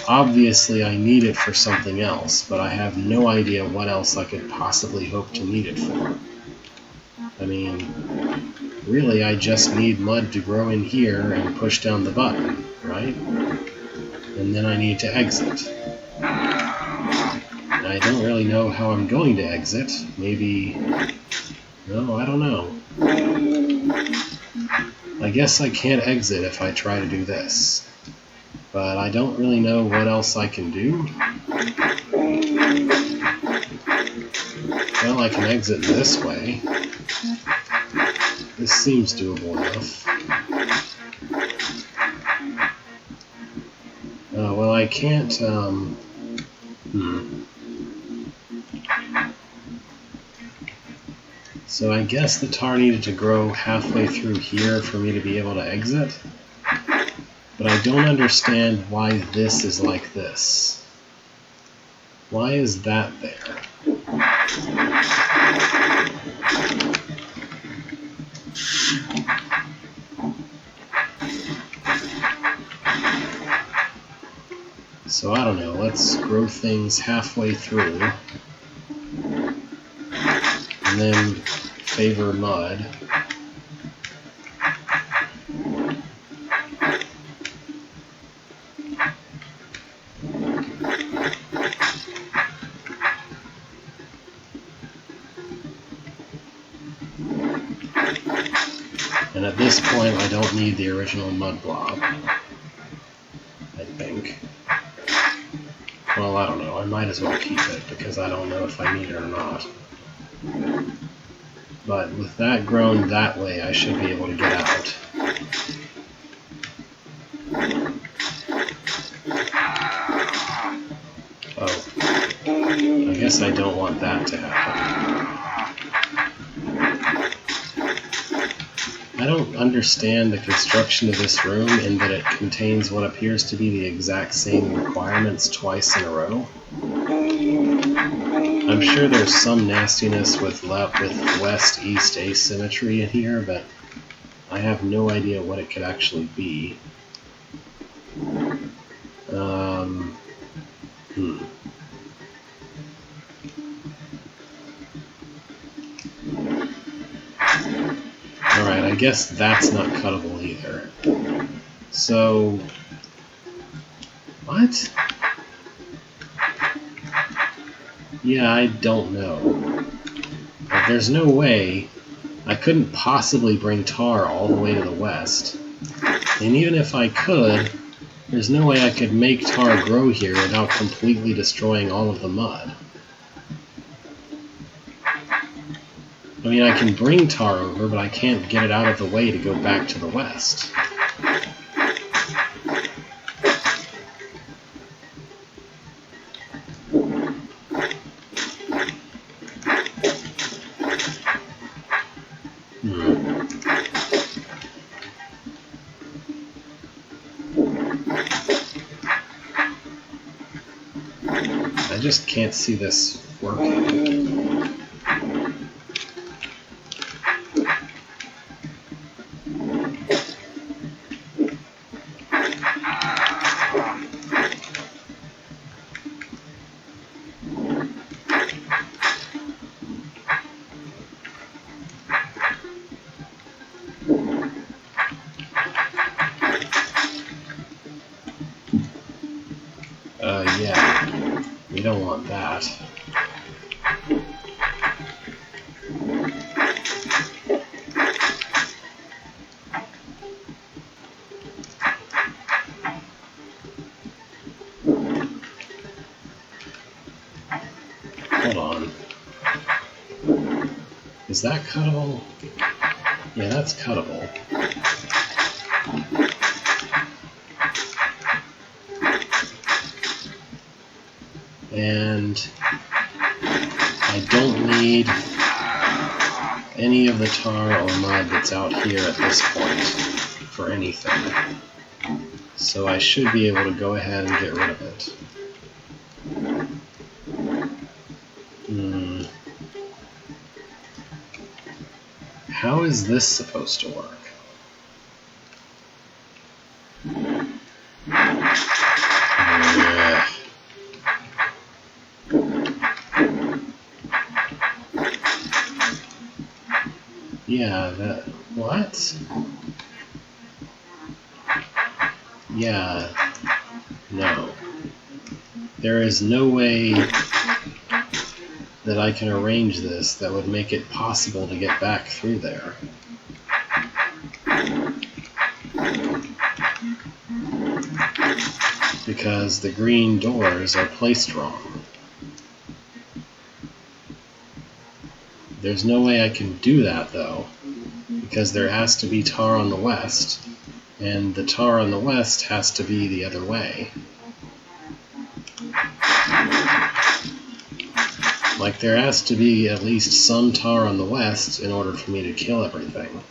Obviously I need it for something else, but I have no idea what else I could possibly hope to need it for. I mean, really I just need mud to grow in here and push down the button, right? And then I need to exit. I don't really know how I'm going to exit. Maybe... no, I don't know. I guess I can't exit if I try to do this. But I don't really know what else I can do. Well, I can exit this way. This seems doable enough. Well, I can't, So I guess the tar needed to grow halfway through here for me to be able to exit. But I don't understand why this is like this. Why is that there? So I don't know, let's grow things halfway through and then favor mud. And at this point I don't need the original mud blob, I think. Well, I don't know, I might as well keep it because I don't know if I need it or not. But with that grown that way, I should be able to get out. Oh, I guess I don't want that to happen. I don't understand the construction of this room in that it contains what appears to be the exact same requirements twice in a row. I'm sure there's some nastiness with west-east asymmetry in here, but I have no idea what it could actually be. Alright, I guess that's not cuttable either. So... what? Yeah, I don't know. But there's no way. I couldn't possibly bring tar all the way to the west. And even if I could, there's no way I could make tar grow here without completely destroying all of the mud. I mean, I can bring tar over, but I can't get it out of the way to go back to the west. I just can't see this working. Yeah, we don't want that. Hold on. Is that cuttable? Yeah, that's cuttable. And I don't need any of the tar or mud that's out here at this point for anything. So I should be able to go ahead and get rid of it. How is this supposed to work? Yeah, that... what? Yeah, no. There is no way that I can arrange this that would make it possible to get back through there. Because the green doors are placed wrong. There's no way I can do that though, because there has to be tar on the west, and the tar on the west has to be the other way. Like, there has to be at least some tar on the west in order for me to kill everything.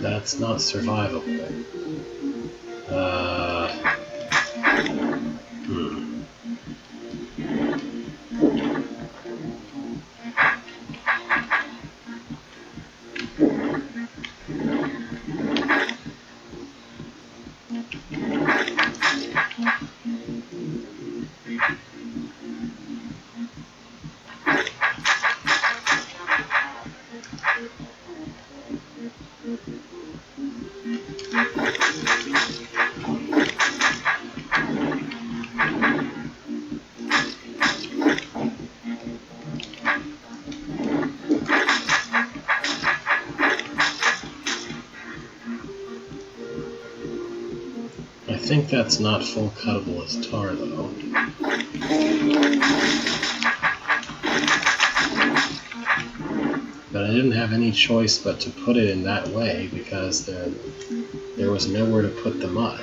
That's not survivable. I think that's not full cuttable as tar, though. But I didn't have any choice but to put it in that way because there was nowhere to put the mud.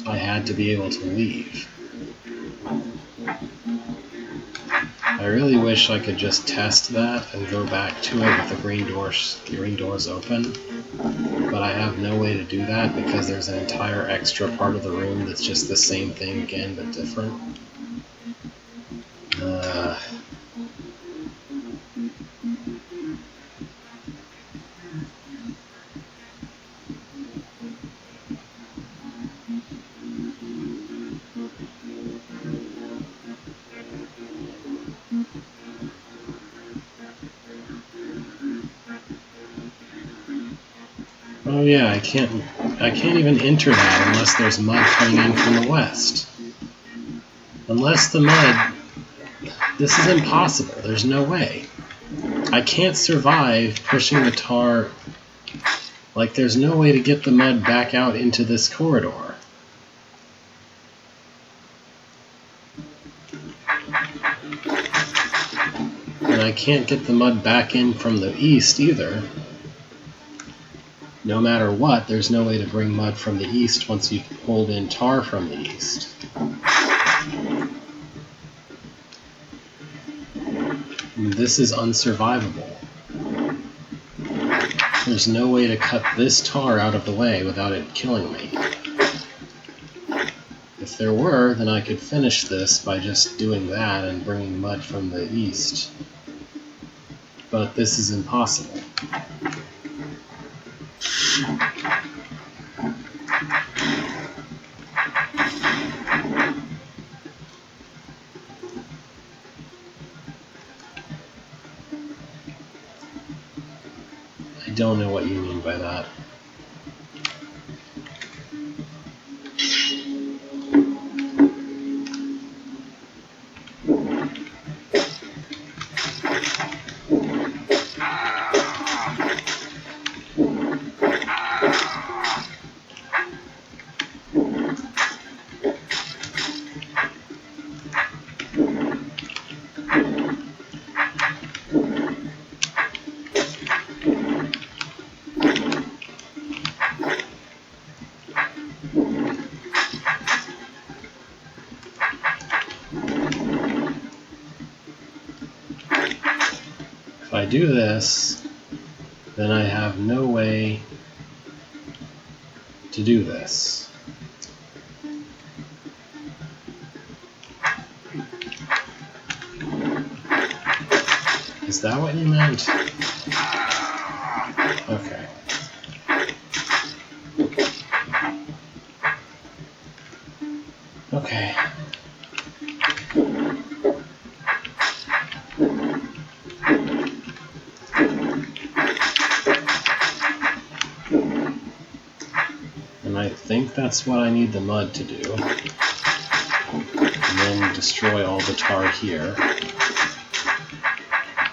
I had to be able to leave. I really wish I could just test that and go back to it with the green doors open, but I have no way to do that because there's an entire extra part of the room that's just the same thing again but different. Oh yeah, I can't even enter that unless there's mud coming in from the west. Unless the mud... This is impossible. There's no way. I can't survive pushing the tar... Like, there's no way to get the mud back out into this corridor. And I can't get the mud back in from the east either. No matter what, there's no way to bring mud from the east once you've pulled in tar from the east. And this is unsurvivable. There's no way to cut this tar out of the way without it killing me. If there were, then I could finish this by just doing that and bringing mud from the east. But this is impossible. I don't know what you mean by that. If I do this, then I have no way to do this. Is that what you meant? Okay. Okay. And I think that's what I need the mud to do. And then destroy all the tar here.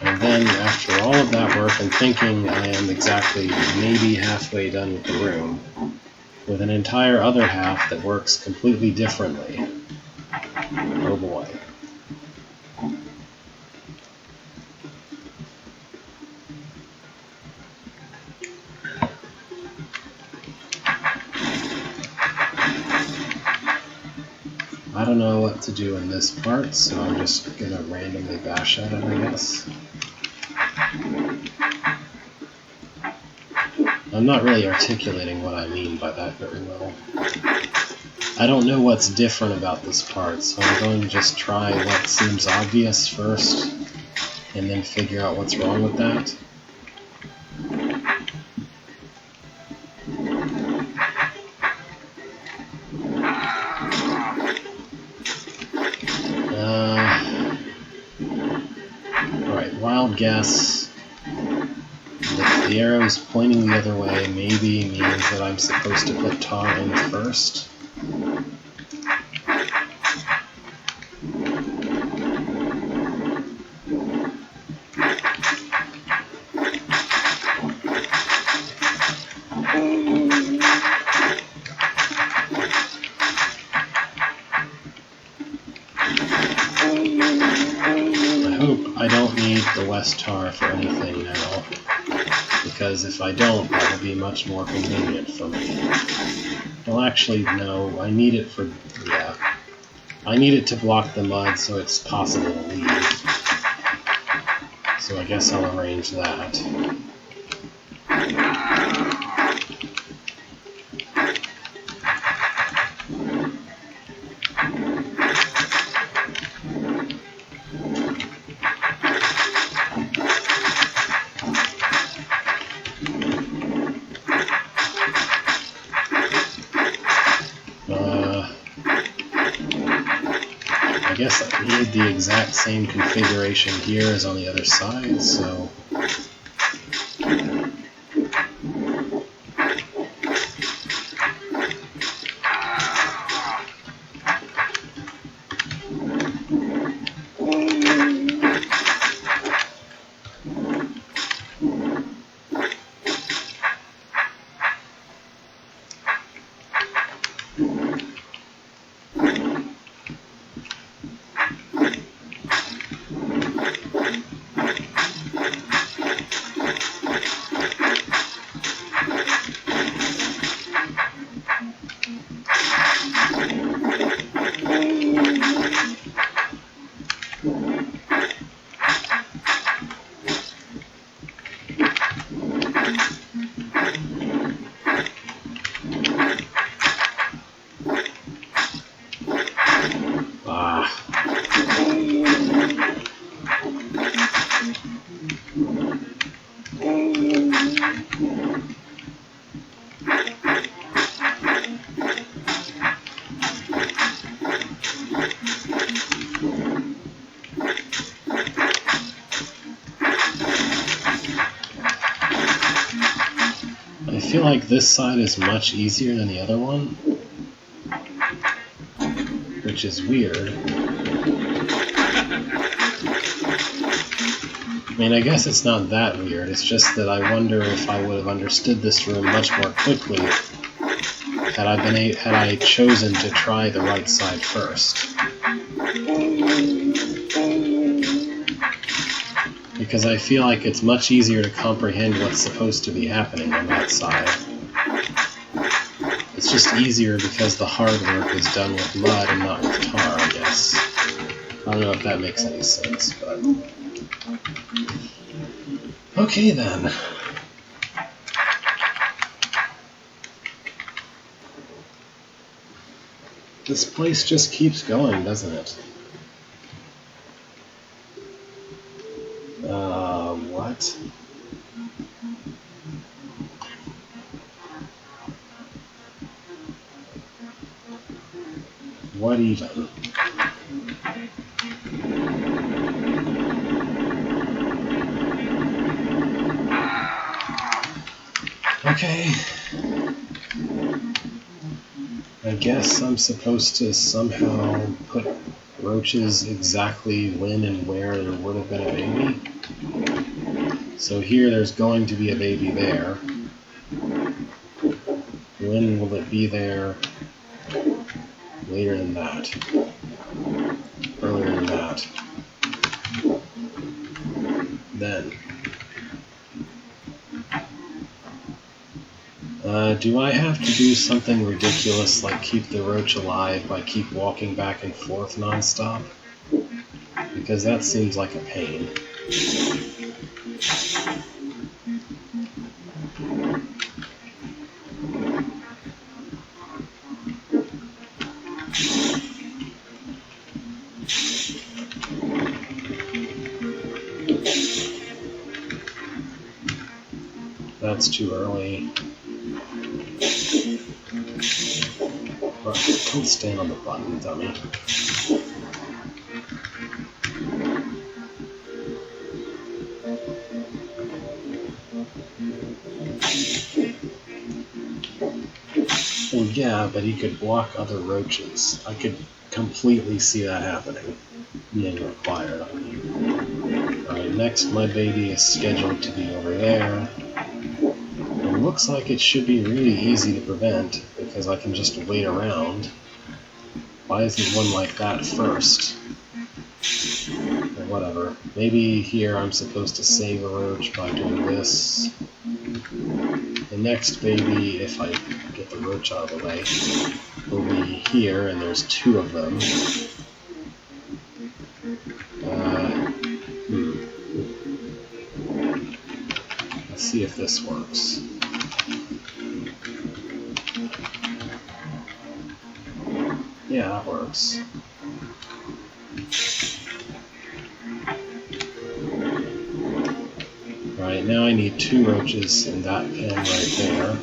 And then, after all of that work and thinking I am exactly maybe halfway done with the room, with an entire other half that works completely differently. Oh boy. I don't know what to do in this part, so I'm just gonna randomly bash at it, I guess. I'm not really articulating what I mean by that very well. I don't know what's different about this part, so I'm going to just try what seems obvious first, and then figure out what's wrong with that. Alright, wild guess. If the arrow's pointing the other way, maybe means that I'm supposed to put tar in first. I don't need the less tar for anything now, because if I don't, that will be much more convenient for me. Well, actually, no, I need it for, yeah. I need it to block the mud so it's possible to leave. So I guess I'll arrange that. I guess I need the exact same configuration here as on the other side, so... I feel like this side is much easier than the other one, which is weird. I mean, I guess it's not that weird, it's just that I wonder if I would have understood this room much more quickly had I chosen to try the right side first. Because I feel like it's much easier to comprehend what's supposed to be happening on that side. It's just easier because the hard work is done with mud and not with tar, I guess. I don't know if that makes any sense, but... Okay then. This place just keeps going, doesn't it? What? What even? Okay. I guess I'm supposed to somehow put roaches exactly when and where there would have been a baby. So here there's going to be a baby there. When will it be there? Later than that. Earlier than that. Then. Do I have to do something ridiculous like keep the roach alive by keep walking back and forth non-stop? Because that seems like a pain. that's too early. Don't stand on the button, dummy. Well, yeah, but he could block other roaches. I could completely see that happening. Being required, I mean. Alright, next my baby is scheduled to be over there. It looks like it should be really easy to prevent, because I can just wait around. Why isn't one like that first? Or whatever. Maybe here I'm supposed to save a roach by doing this. The next baby, if I get the roach out of the way, will be here, and there's 2 of them. Let's see if this works. Yeah, that works. Alright, now I need 2 roaches in that pen right there.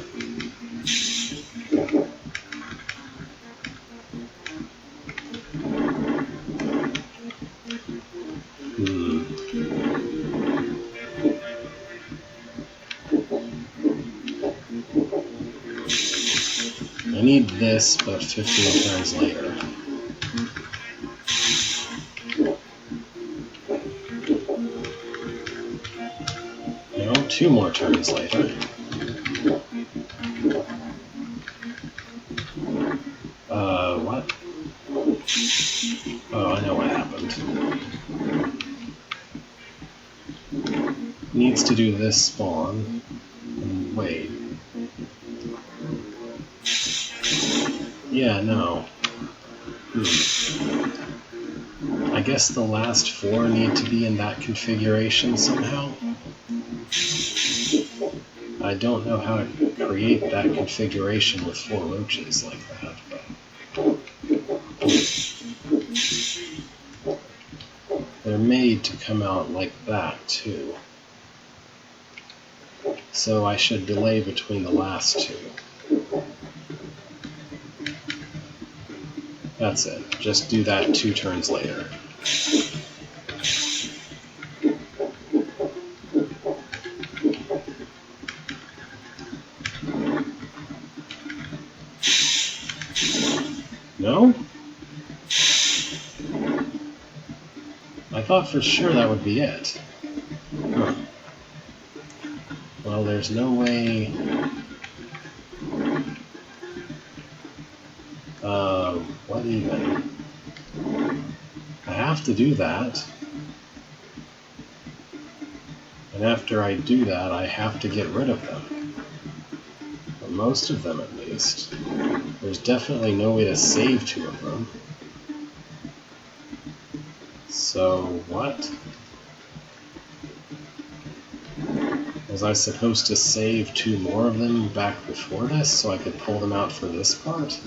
I need this, but 15 turns later. No, 2 more turns later. What? Oh, I know what happened. Needs to do this spawn. And wait. Yeah, no. I guess the last 4 need to be in that configuration somehow. I don't know how to create that configuration with 4 roaches like that, but... They're made to come out like that, too. So I should delay between the last 2. That's it. Just do that 2 turns later. No? I thought for sure that would be it. Huh. Well, there's no way... what even? I have to do that. And after I do that, I have to get rid of them. Or most of them, at least. There's definitely no way to save 2 of them. So, what? Was I supposed to save 2 more of them back before this, so I could pull them out for this part?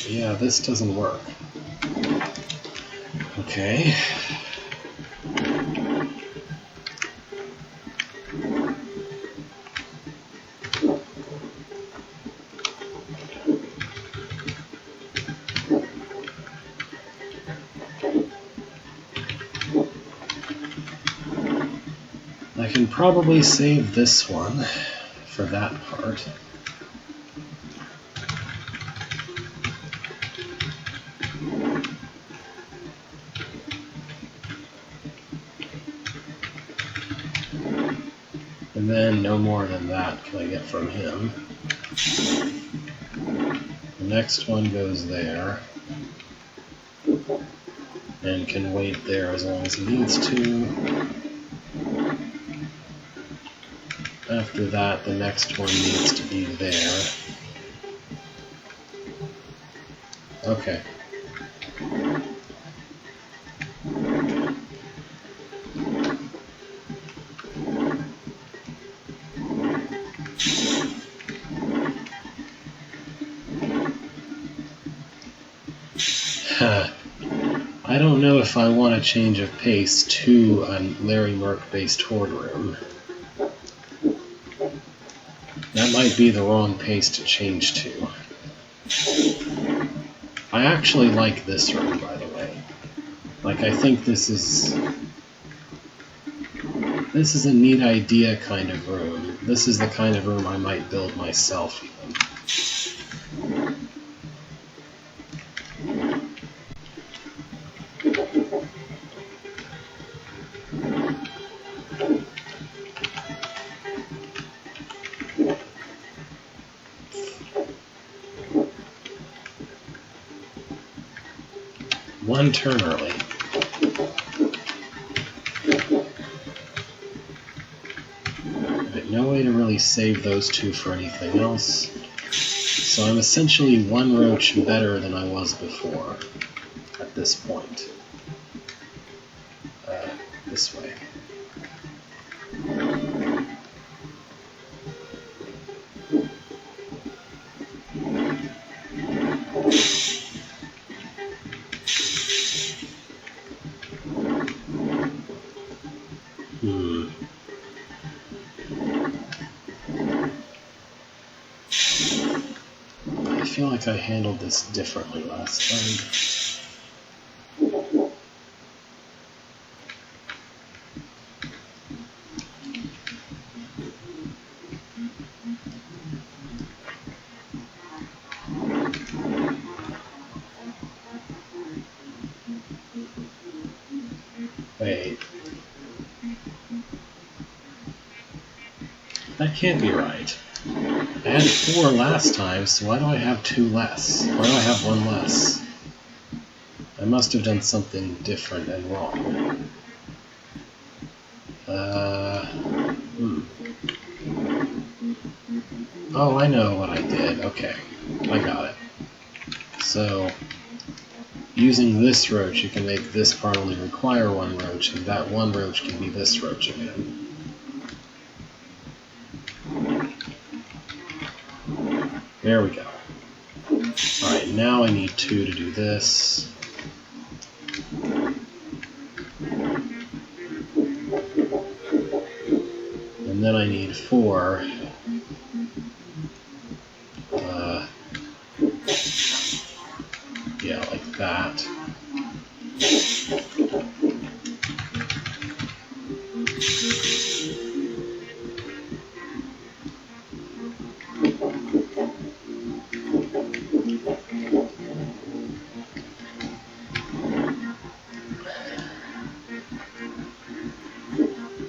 Yeah, this doesn't work. Okay. I can probably save this one for that part. And then no more than that can I get from him. The next one goes there. And can wait there as long as he needs to. After that, the next one needs to be there. Okay. I don't know if I want a change of pace to a Larry Merck-based Horde room. That might be the wrong pace to change to. I actually like this room, by the way. Like, I think this is a neat idea kind of room. This is the kind of room I might build myself, even. One turn early. Right, no way to really save those two for anything else. So I'm essentially one roach better than I was before at this point. This way. I feel like I handled this differently last time. Wait. That can't be right. I had 4 last time, so why do I have 2 less? Why do I have 1 less? I must have done something different and wrong. Oh, I know what I did. Okay, I got it. So, using this roach, you can make this part only require 1 roach, and that 1 roach can be this roach again. There we go. Alright, now I need 2 to do this. And then I need 4. Yeah, like that.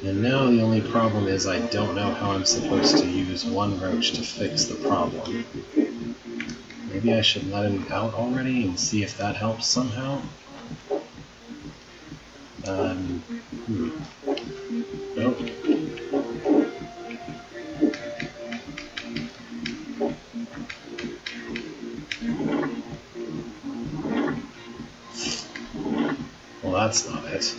And now the only problem is I don't know how I'm supposed to use 1 roach to fix the problem. Maybe I should let him out already and see if that helps somehow? Nope. Well, that's not it.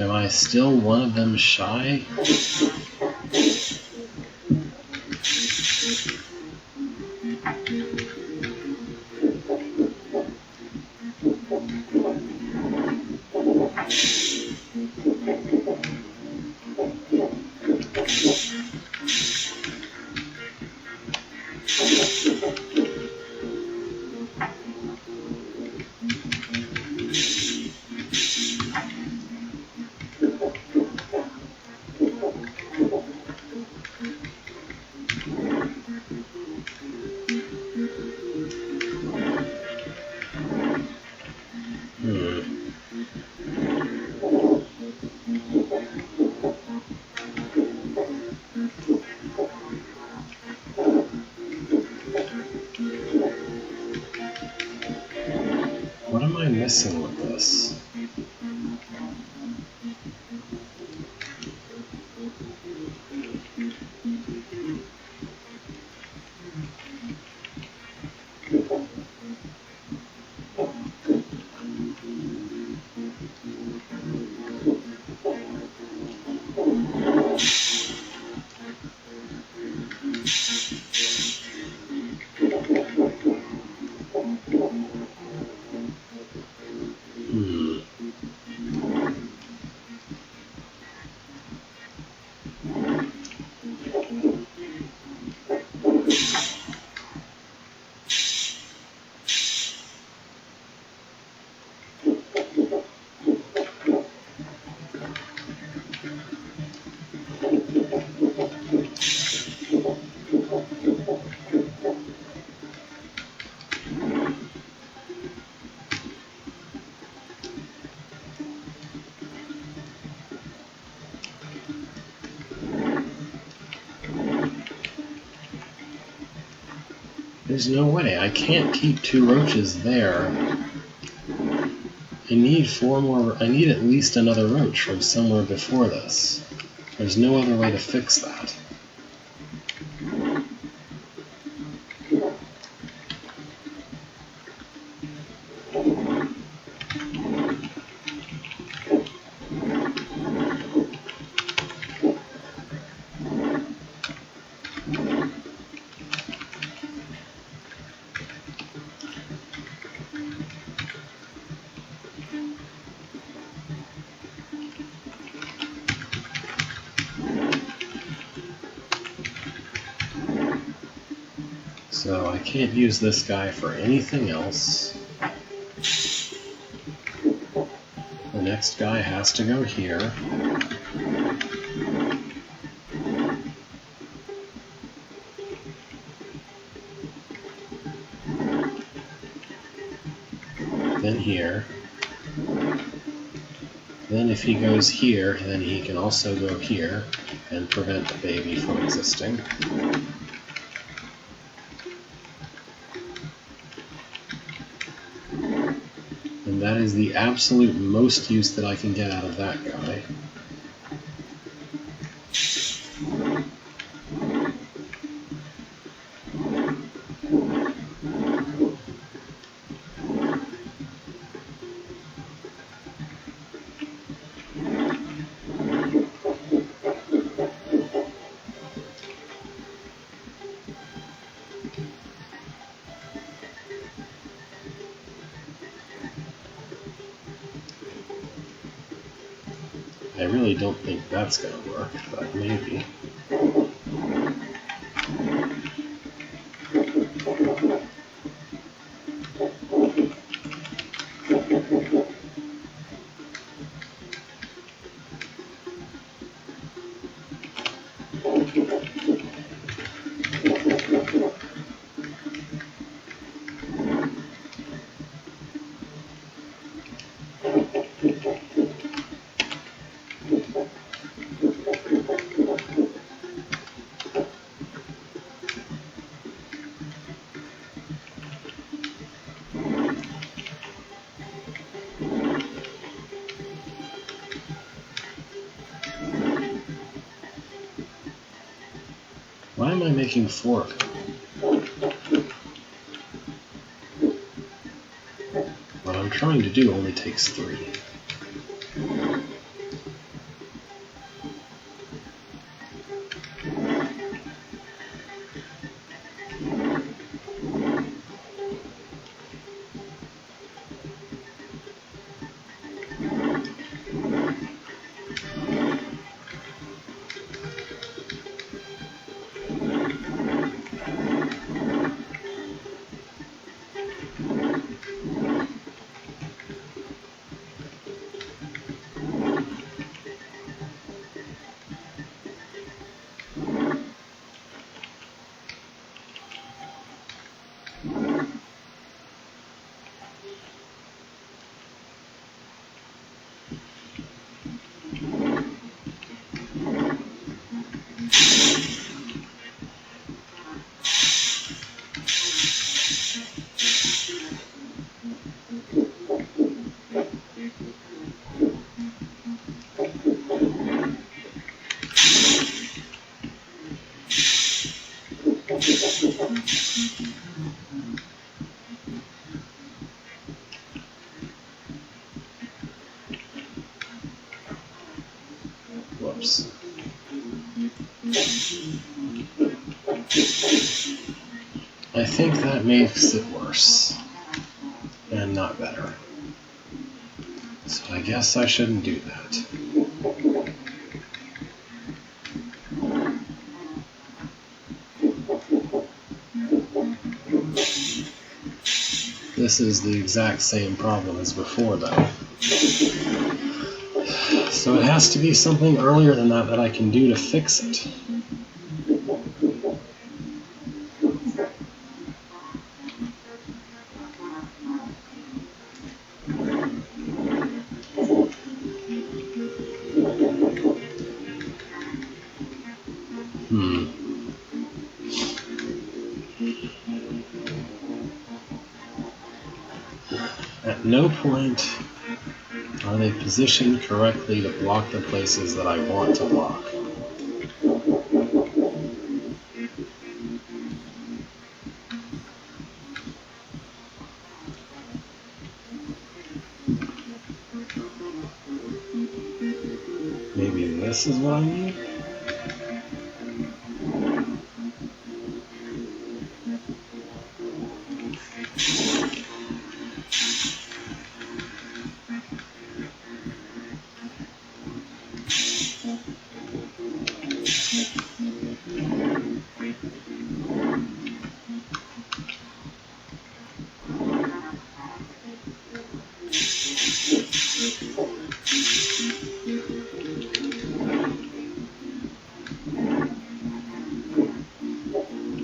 Am I still one of them shy? What am I missing with this? There's no way. I can't keep 2 roaches there. I need 4 more. I need at least another roach from somewhere before this. There's no other way to fix that. So I can't use this guy for anything else. The next guy has to go here. Then here. Then if he goes here, then he can also go here and prevent the baby from existing. And that is the absolute most use that I can get out of that guy. I really don't think that's going to work, but maybe. Why am I making 4 of them? What I'm trying to do only takes 3. Whoops. I think that makes it worse, and not better. So I guess I shouldn't do that. This is the exact same problem as before, though. So it has to be something earlier than that I can do to fix it. At no point are they positioned correctly to block the places that I want to block. Maybe this is what I need?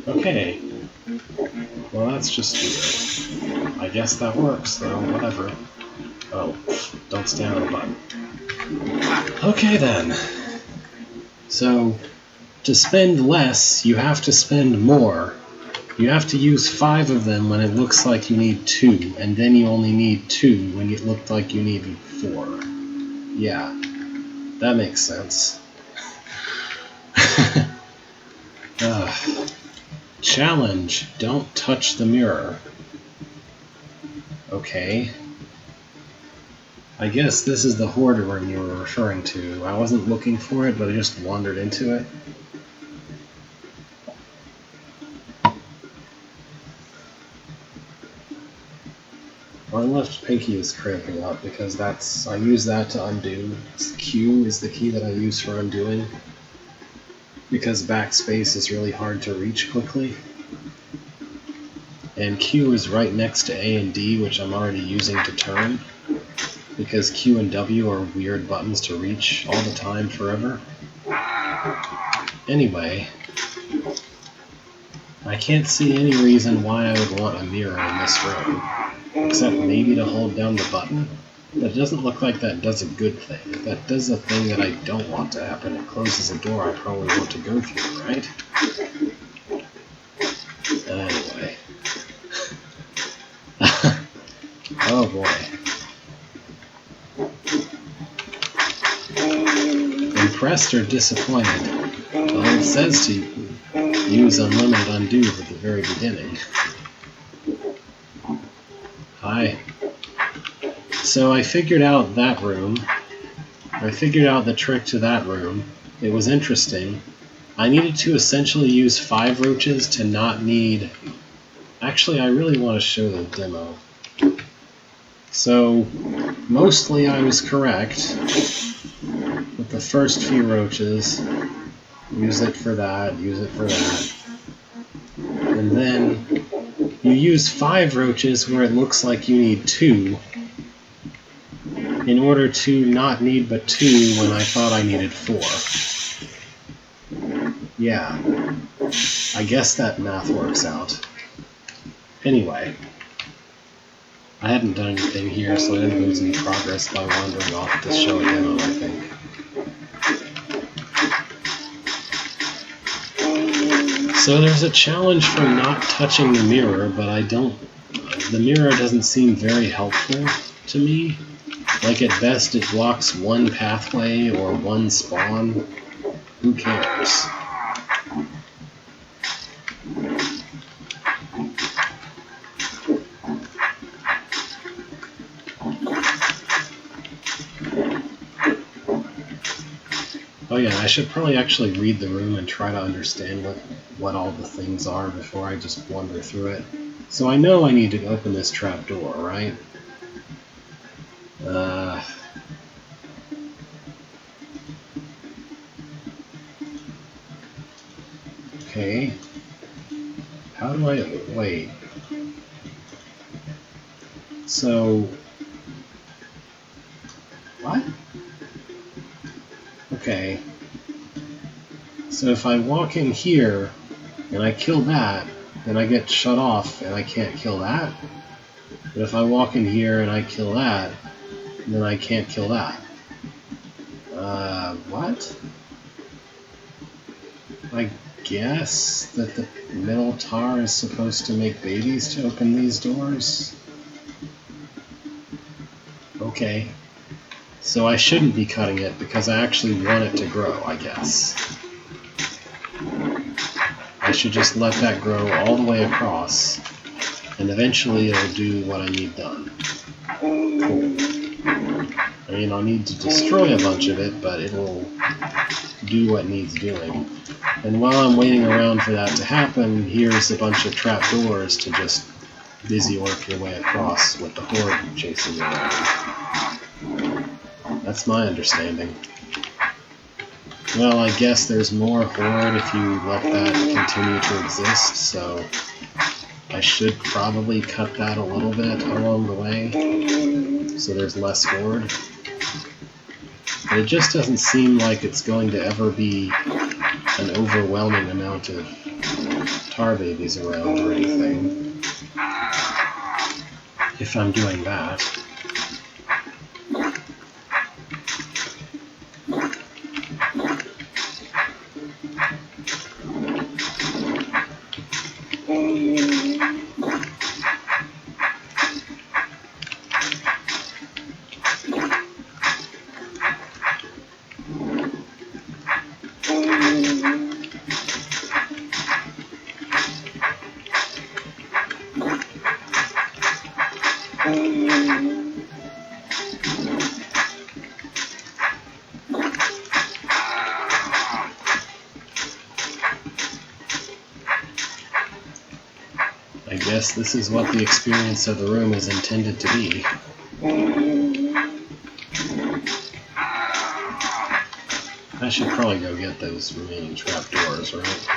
Okay. Well, that's just weird. I guess that works, though. Whatever. Oh, don't stand on the button. Okay, then. So, to spend less, you have to spend more. You have to use 5 of them when it looks like you need 2, and then you only need 2 when it looked like you needed 4. Yeah, that makes sense. Challenge, don't touch the mirror. Okay. I guess this is the hoarder room you were referring to. I wasn't looking for it, but I just wandered into it. My left pinky is cramping up because I use that to undo. Q is the key that I use for undoing, because backspace is really hard to reach quickly. And Q is right next to A and D, which I'm already using to turn, because Q and W are weird buttons to reach all the time forever. Anyway, I can't see any reason why I would want a mirror in this room, except maybe to hold down the button. That doesn't look like that does a good thing. If that does a thing that I don't want to happen, it closes a door I probably want to go through, right? Anyway. Oh boy. Impressed or disappointed? Well, it says to use unlimited undo at the very beginning. Hi. So I figured out that room. I figured out the trick to that room. It was interesting. I needed to essentially use 5 roaches to not need... Actually, I really want to show the demo. So, mostly I was correct with the first few roaches. Use it for that, use it for that. And then you use 5 roaches where it looks like you need 2 in order to not need but 2 when I thought I needed 4. Yeah, I guess that math works out. Anyway, I hadn't done anything here, so I didn't lose any progress by wandering off to show a demo, I think. So there's a challenge for not touching the mirror, but the mirror doesn't seem very helpful to me. Like at best it blocks 1 pathway or 1 spawn. Who cares? Oh yeah, I should probably actually read the room and try to understand what all the things are before I just wander through it. So I know I need to open this trap door, right? Okay. How do I... wait. So... what? Okay. So if I walk in here, and I kill that, then I get shut off, and I can't kill that? But if I walk in here and I kill that, then I can't kill that. What? I guess that the Minotaur is supposed to make babies to open these doors? Okay. So I shouldn't be cutting it because I actually want it to grow, I guess. I should just let that grow all the way across, and eventually it'll do what I need done. Cool. I mean, I'll need to destroy a bunch of it, but it'll do what needs doing. And while I'm waiting around for that to happen, here's a bunch of trapdoors to just busy work your way across with the horde chasing you around. That's my understanding. Well, I guess there's more horde if you let that continue to exist, so I should probably cut that a little bit along the way, so there's less horde. But it just doesn't seem like it's going to ever be an overwhelming amount of tar babies around or anything, if I'm doing that. I guess this is what the experience of the room is intended to be. I should probably go get those remaining trapdoors, right?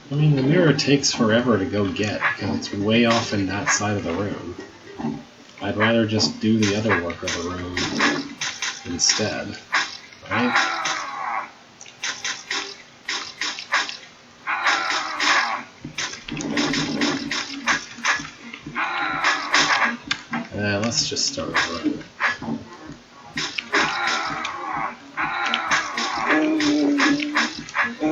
I mean, the mirror takes forever to go get because it's way off in that side of the room. I'd rather just do the other work of the room instead, right? Let's just start over. I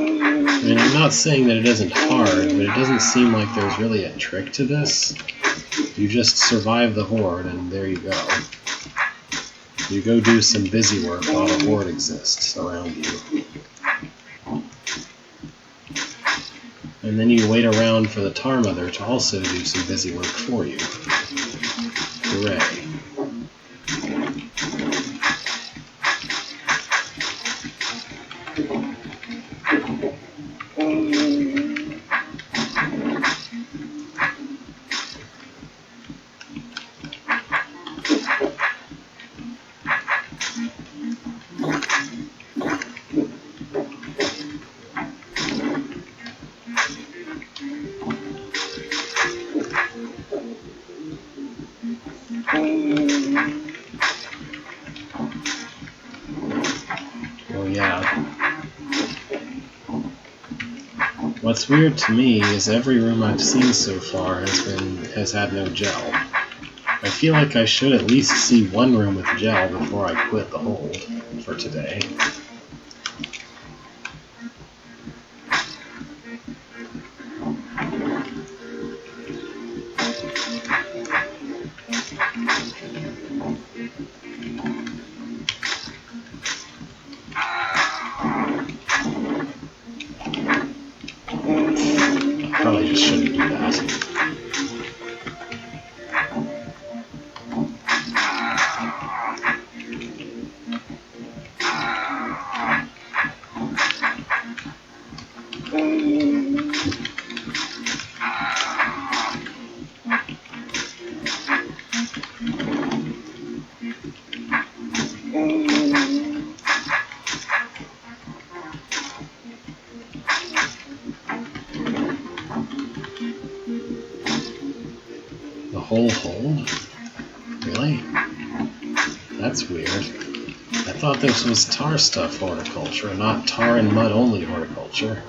mean, I'm not saying that it isn't hard, but it doesn't seem like there's really a trick to this. You just survive the horde, and there you go. You go do some busy work while the horde exists around you. And then you wait around for the Tar Mother to also do some busy work for you. Hooray. Oh yeah. What's weird to me is every room I've seen so far has had no gel. I feel like I should at least see one room with gel before I quit the hold for today. Probably just shouldn't do that. The whole hold? Really? That's weird. I thought this was tar stuff horticulture, not tar and mud only horticulture.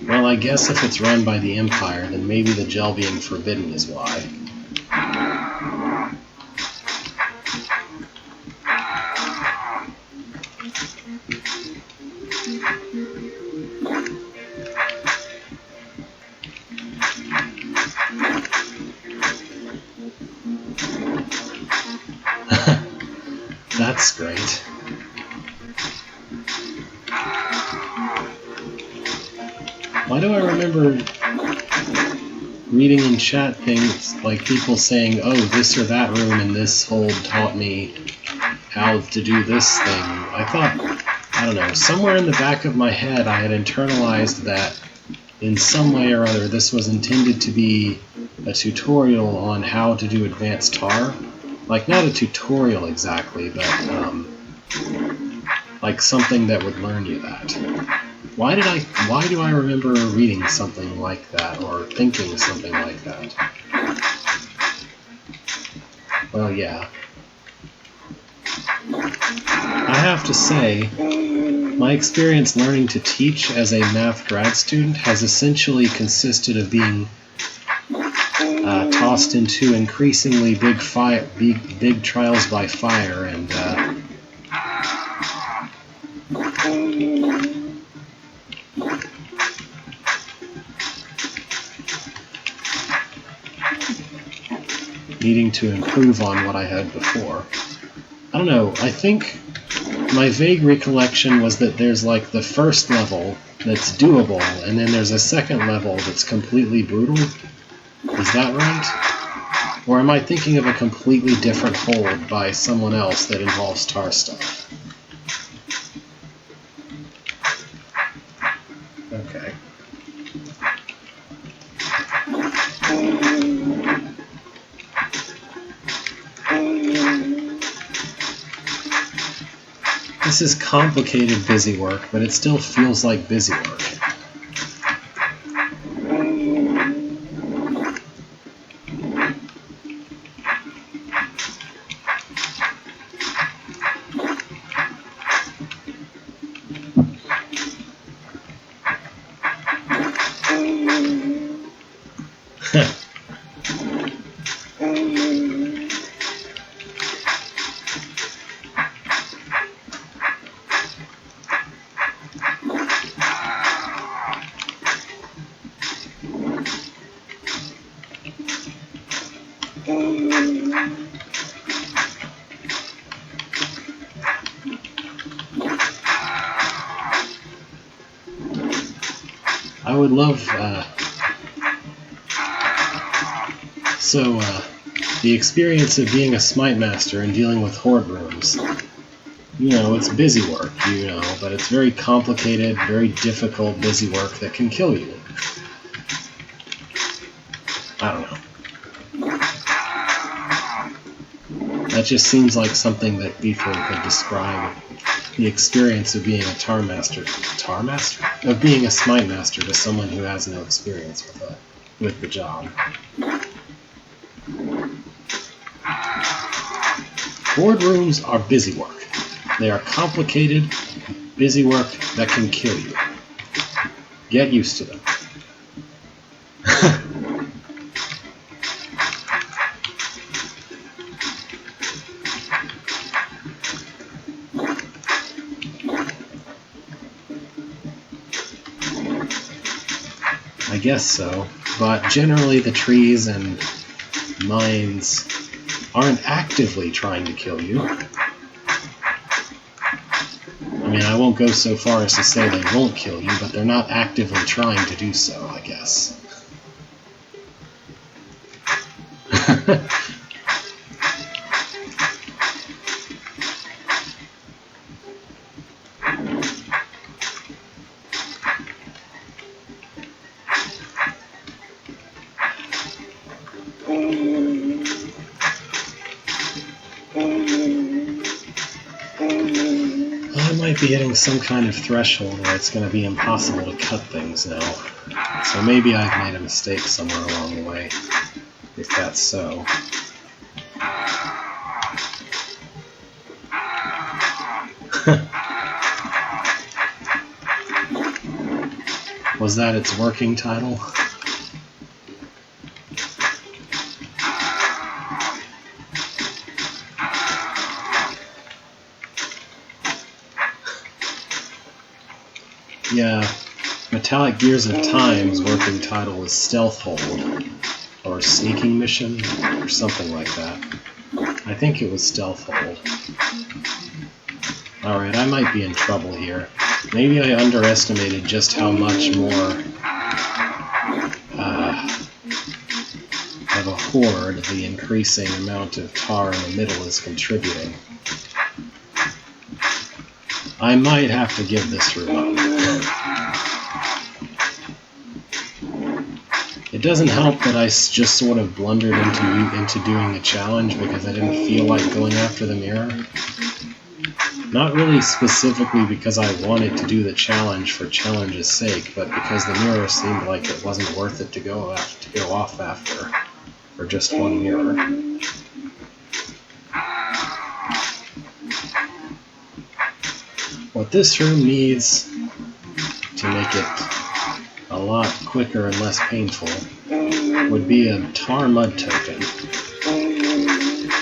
Well, I guess if it's run by the Empire, then maybe the gel being forbidden is why. That's great. Why do I remember reading in chat things like people saying, oh, this or that room in this hold taught me how to do this thing? I thought, I don't know, somewhere in the back of my head I had internalized that in some way or other this was intended to be a tutorial on how to do advanced tar. Like, not a tutorial exactly, but like something that would learn you that. Why do I remember reading something like that, or thinking something like that? Well, yeah. I have to say, my experience learning to teach as a math grad student has essentially consisted of being tossed into increasingly big trials by fire, and needing to improve on what I had before. I don't know, I think my vague recollection was that there's like the first level that's doable, and then there's a second level that's completely brutal. Is that right? Or am I thinking of a completely different hold by someone else that involves tar stuff? Okay. This is complicated busy work, but it still feels like busy work. I would love, the experience of being a Smite Master and dealing with horde rooms. You know, it's busy work, you know, but it's very complicated, very difficult busy work that can kill you. I don't know. That just seems like something that people could describe the experience of being a tar master? Of being a Smite Master to someone who has no experience with the job. Horde rooms are busy work. They are complicated, busy work that can kill you. Get used to them. I guess so, but generally the trees and mines aren't actively trying to kill you. I mean, I won't go so far as to say they won't kill you, but they're not actively trying to do so, I guess. I might be hitting some kind of threshold where it's going to be impossible to cut things now. So maybe I've made a mistake somewhere along the way. if that's so. Was that its working title? Yeah, Metallic Gears of Time's working title is Stealth Hold, or Sneaking Mission, or something like that. I think it was Stealth Hold. Alright, I might be in trouble here. Maybe I underestimated just how much more of a horde the increasing amount of tar in the middle is contributing. I might have to give this room up. It doesn't help that I just sort of blundered into doing the challenge because I didn't feel like going after the mirror. Not really specifically because I wanted to do the challenge for challenge's sake, but because the mirror seemed like it wasn't worth it to go off after, for just one mirror. What this room needs to make it a lot quicker and less painful would be a tar mud token.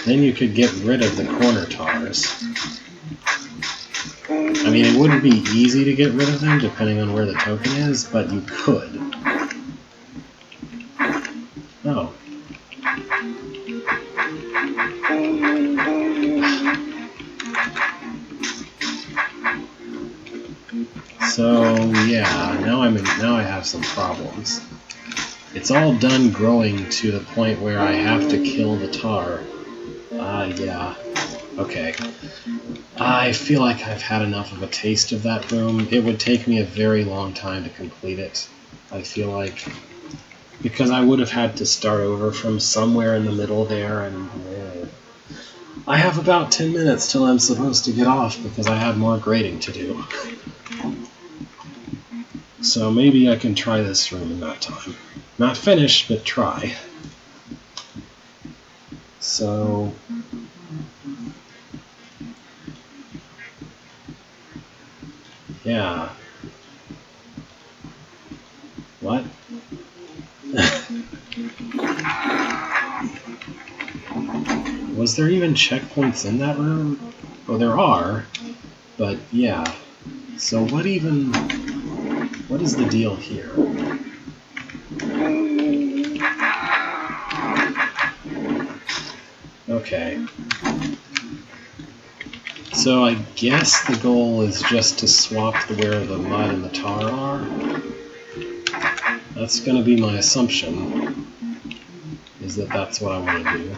Then you could get rid of the corner tars. I mean, it wouldn't be easy to get rid of them depending on where the token is, but you could. Oh. So yeah, now I have some problems. It's all done growing to the point where I have to kill the tar. Yeah. Okay. I feel like I've had enough of a taste of that room. It would take me a very long time to complete it. I feel like, because I would have had to start over from somewhere in the middle there, and I have about 10 minutes till I'm supposed to get off because I have more grading to do. So maybe I can try this room in that time. Not finish, but try. So yeah. What? Was there even checkpoints in that room? Well, there are, but yeah. So what is the deal here? Okay. So I guess the goal is just to swap where the mud and the tar are. That's going to be my assumption, is that that's what I want to do.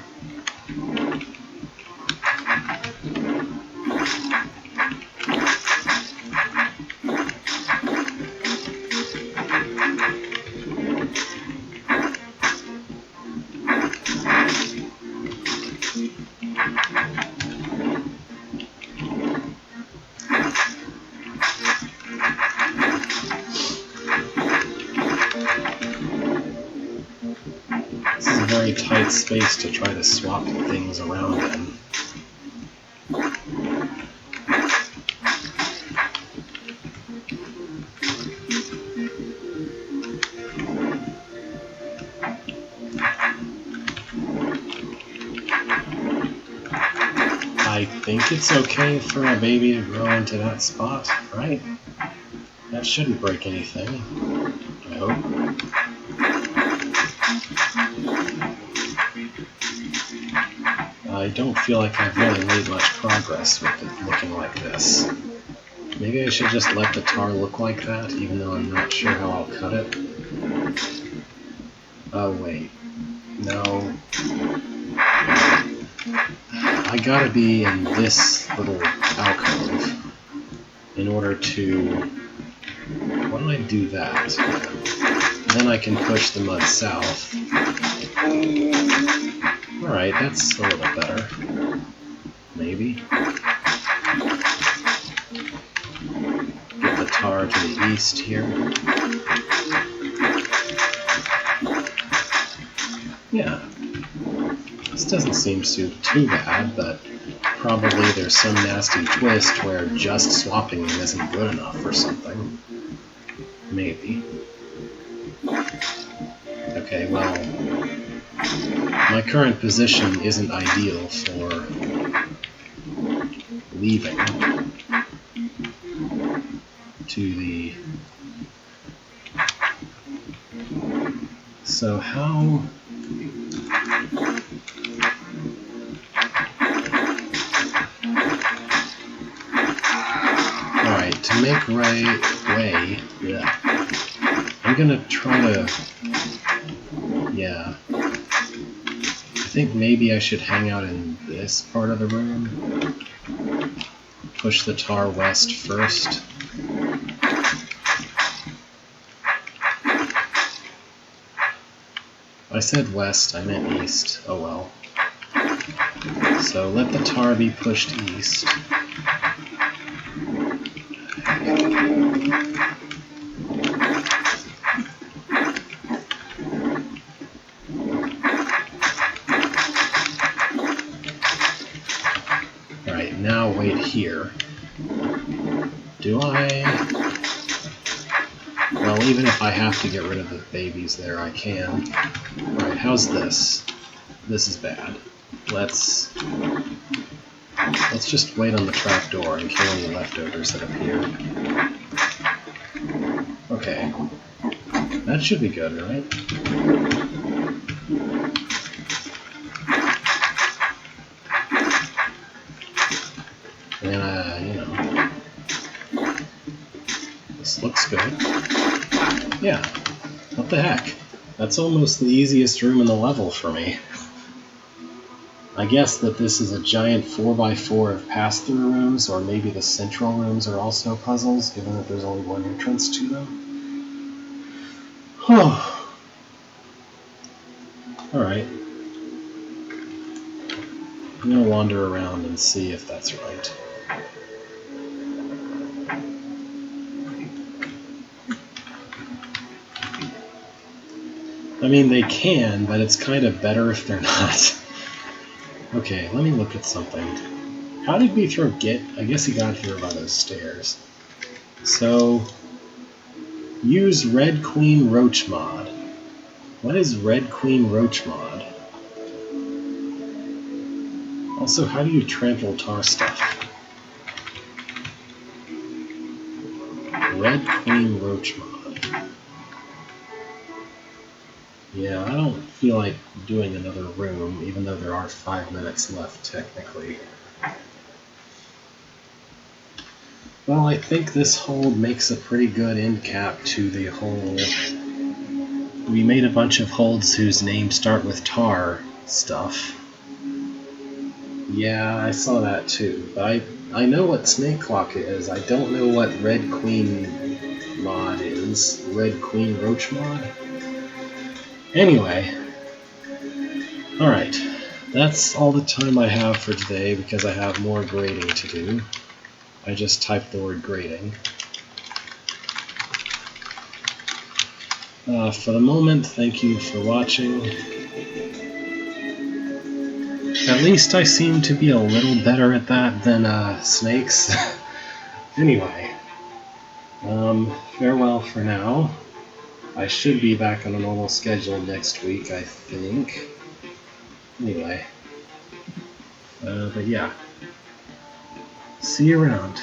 Very tight space to try to swap things around in. I think it's okay for a baby to grow into that spot, right? That shouldn't break anything, I hope. I don't feel like I've really made much progress with it looking like this. Maybe I should just let the tar look like that, even though I'm not sure how I'll cut it. Oh, wait. No. I gotta be in this little alcove in order to... Why don't I do that? Then I can push the mud south. Alright, that's a little better. Maybe. Get the tar to the east here. Yeah, doesn't seem too bad, but probably there's some nasty twist where just swapping them isn't good enough or something. Maybe. Okay, well, my current position isn't ideal for leaving to the... So how... Alright, to make way, yeah. I'm gonna try to... Yeah. I think maybe I should hang out in this part of the room. Push the tar west first. I said west, I meant east. Oh well. So let the tar be pushed east. Alright, now wait here. Do I... Well, even if I have to get rid of the babies there, I can. Alright, how's this? This is bad. Let's just wait on the trapdoor and kill any leftovers that appear. Okay. That should be good, right? And, you know... This looks good. Yeah. What the heck? That's almost the easiest room in the level for me. I guess that this is a giant 4x4 of pass-through rooms, or maybe the central rooms are also puzzles, given that there's only one entrance to them. Alright. I'm gonna wander around and see if that's right. I mean, they can, but it's kind of better if they're not. Okay, let me look at something. How did we throw Git? I guess he got here by those stairs. So, use Red Queen Roach Mod. What is Red Queen Roach Mod? Also, how do you trample tar stuff? Red Queen Roach Mod. Yeah, I don't feel like doing another room, even though there are 5 minutes left, technically. Well, I think this hold makes a pretty good end cap to the whole... We made a bunch of holds whose names start with tar stuff. Yeah, I saw that too, but I know what Snake Clock is. I don't know what Red Queen Mod is. Red Queen Roach Mod? Anyway, alright, that's all the time I have for today because I have more grading to do. I just typed the word grading. For the moment, thank you for watching. At least I seem to be a little better at that than snakes. Anyway, farewell for now. I should be back on a normal schedule next week, I think. Anyway. But yeah. See you around.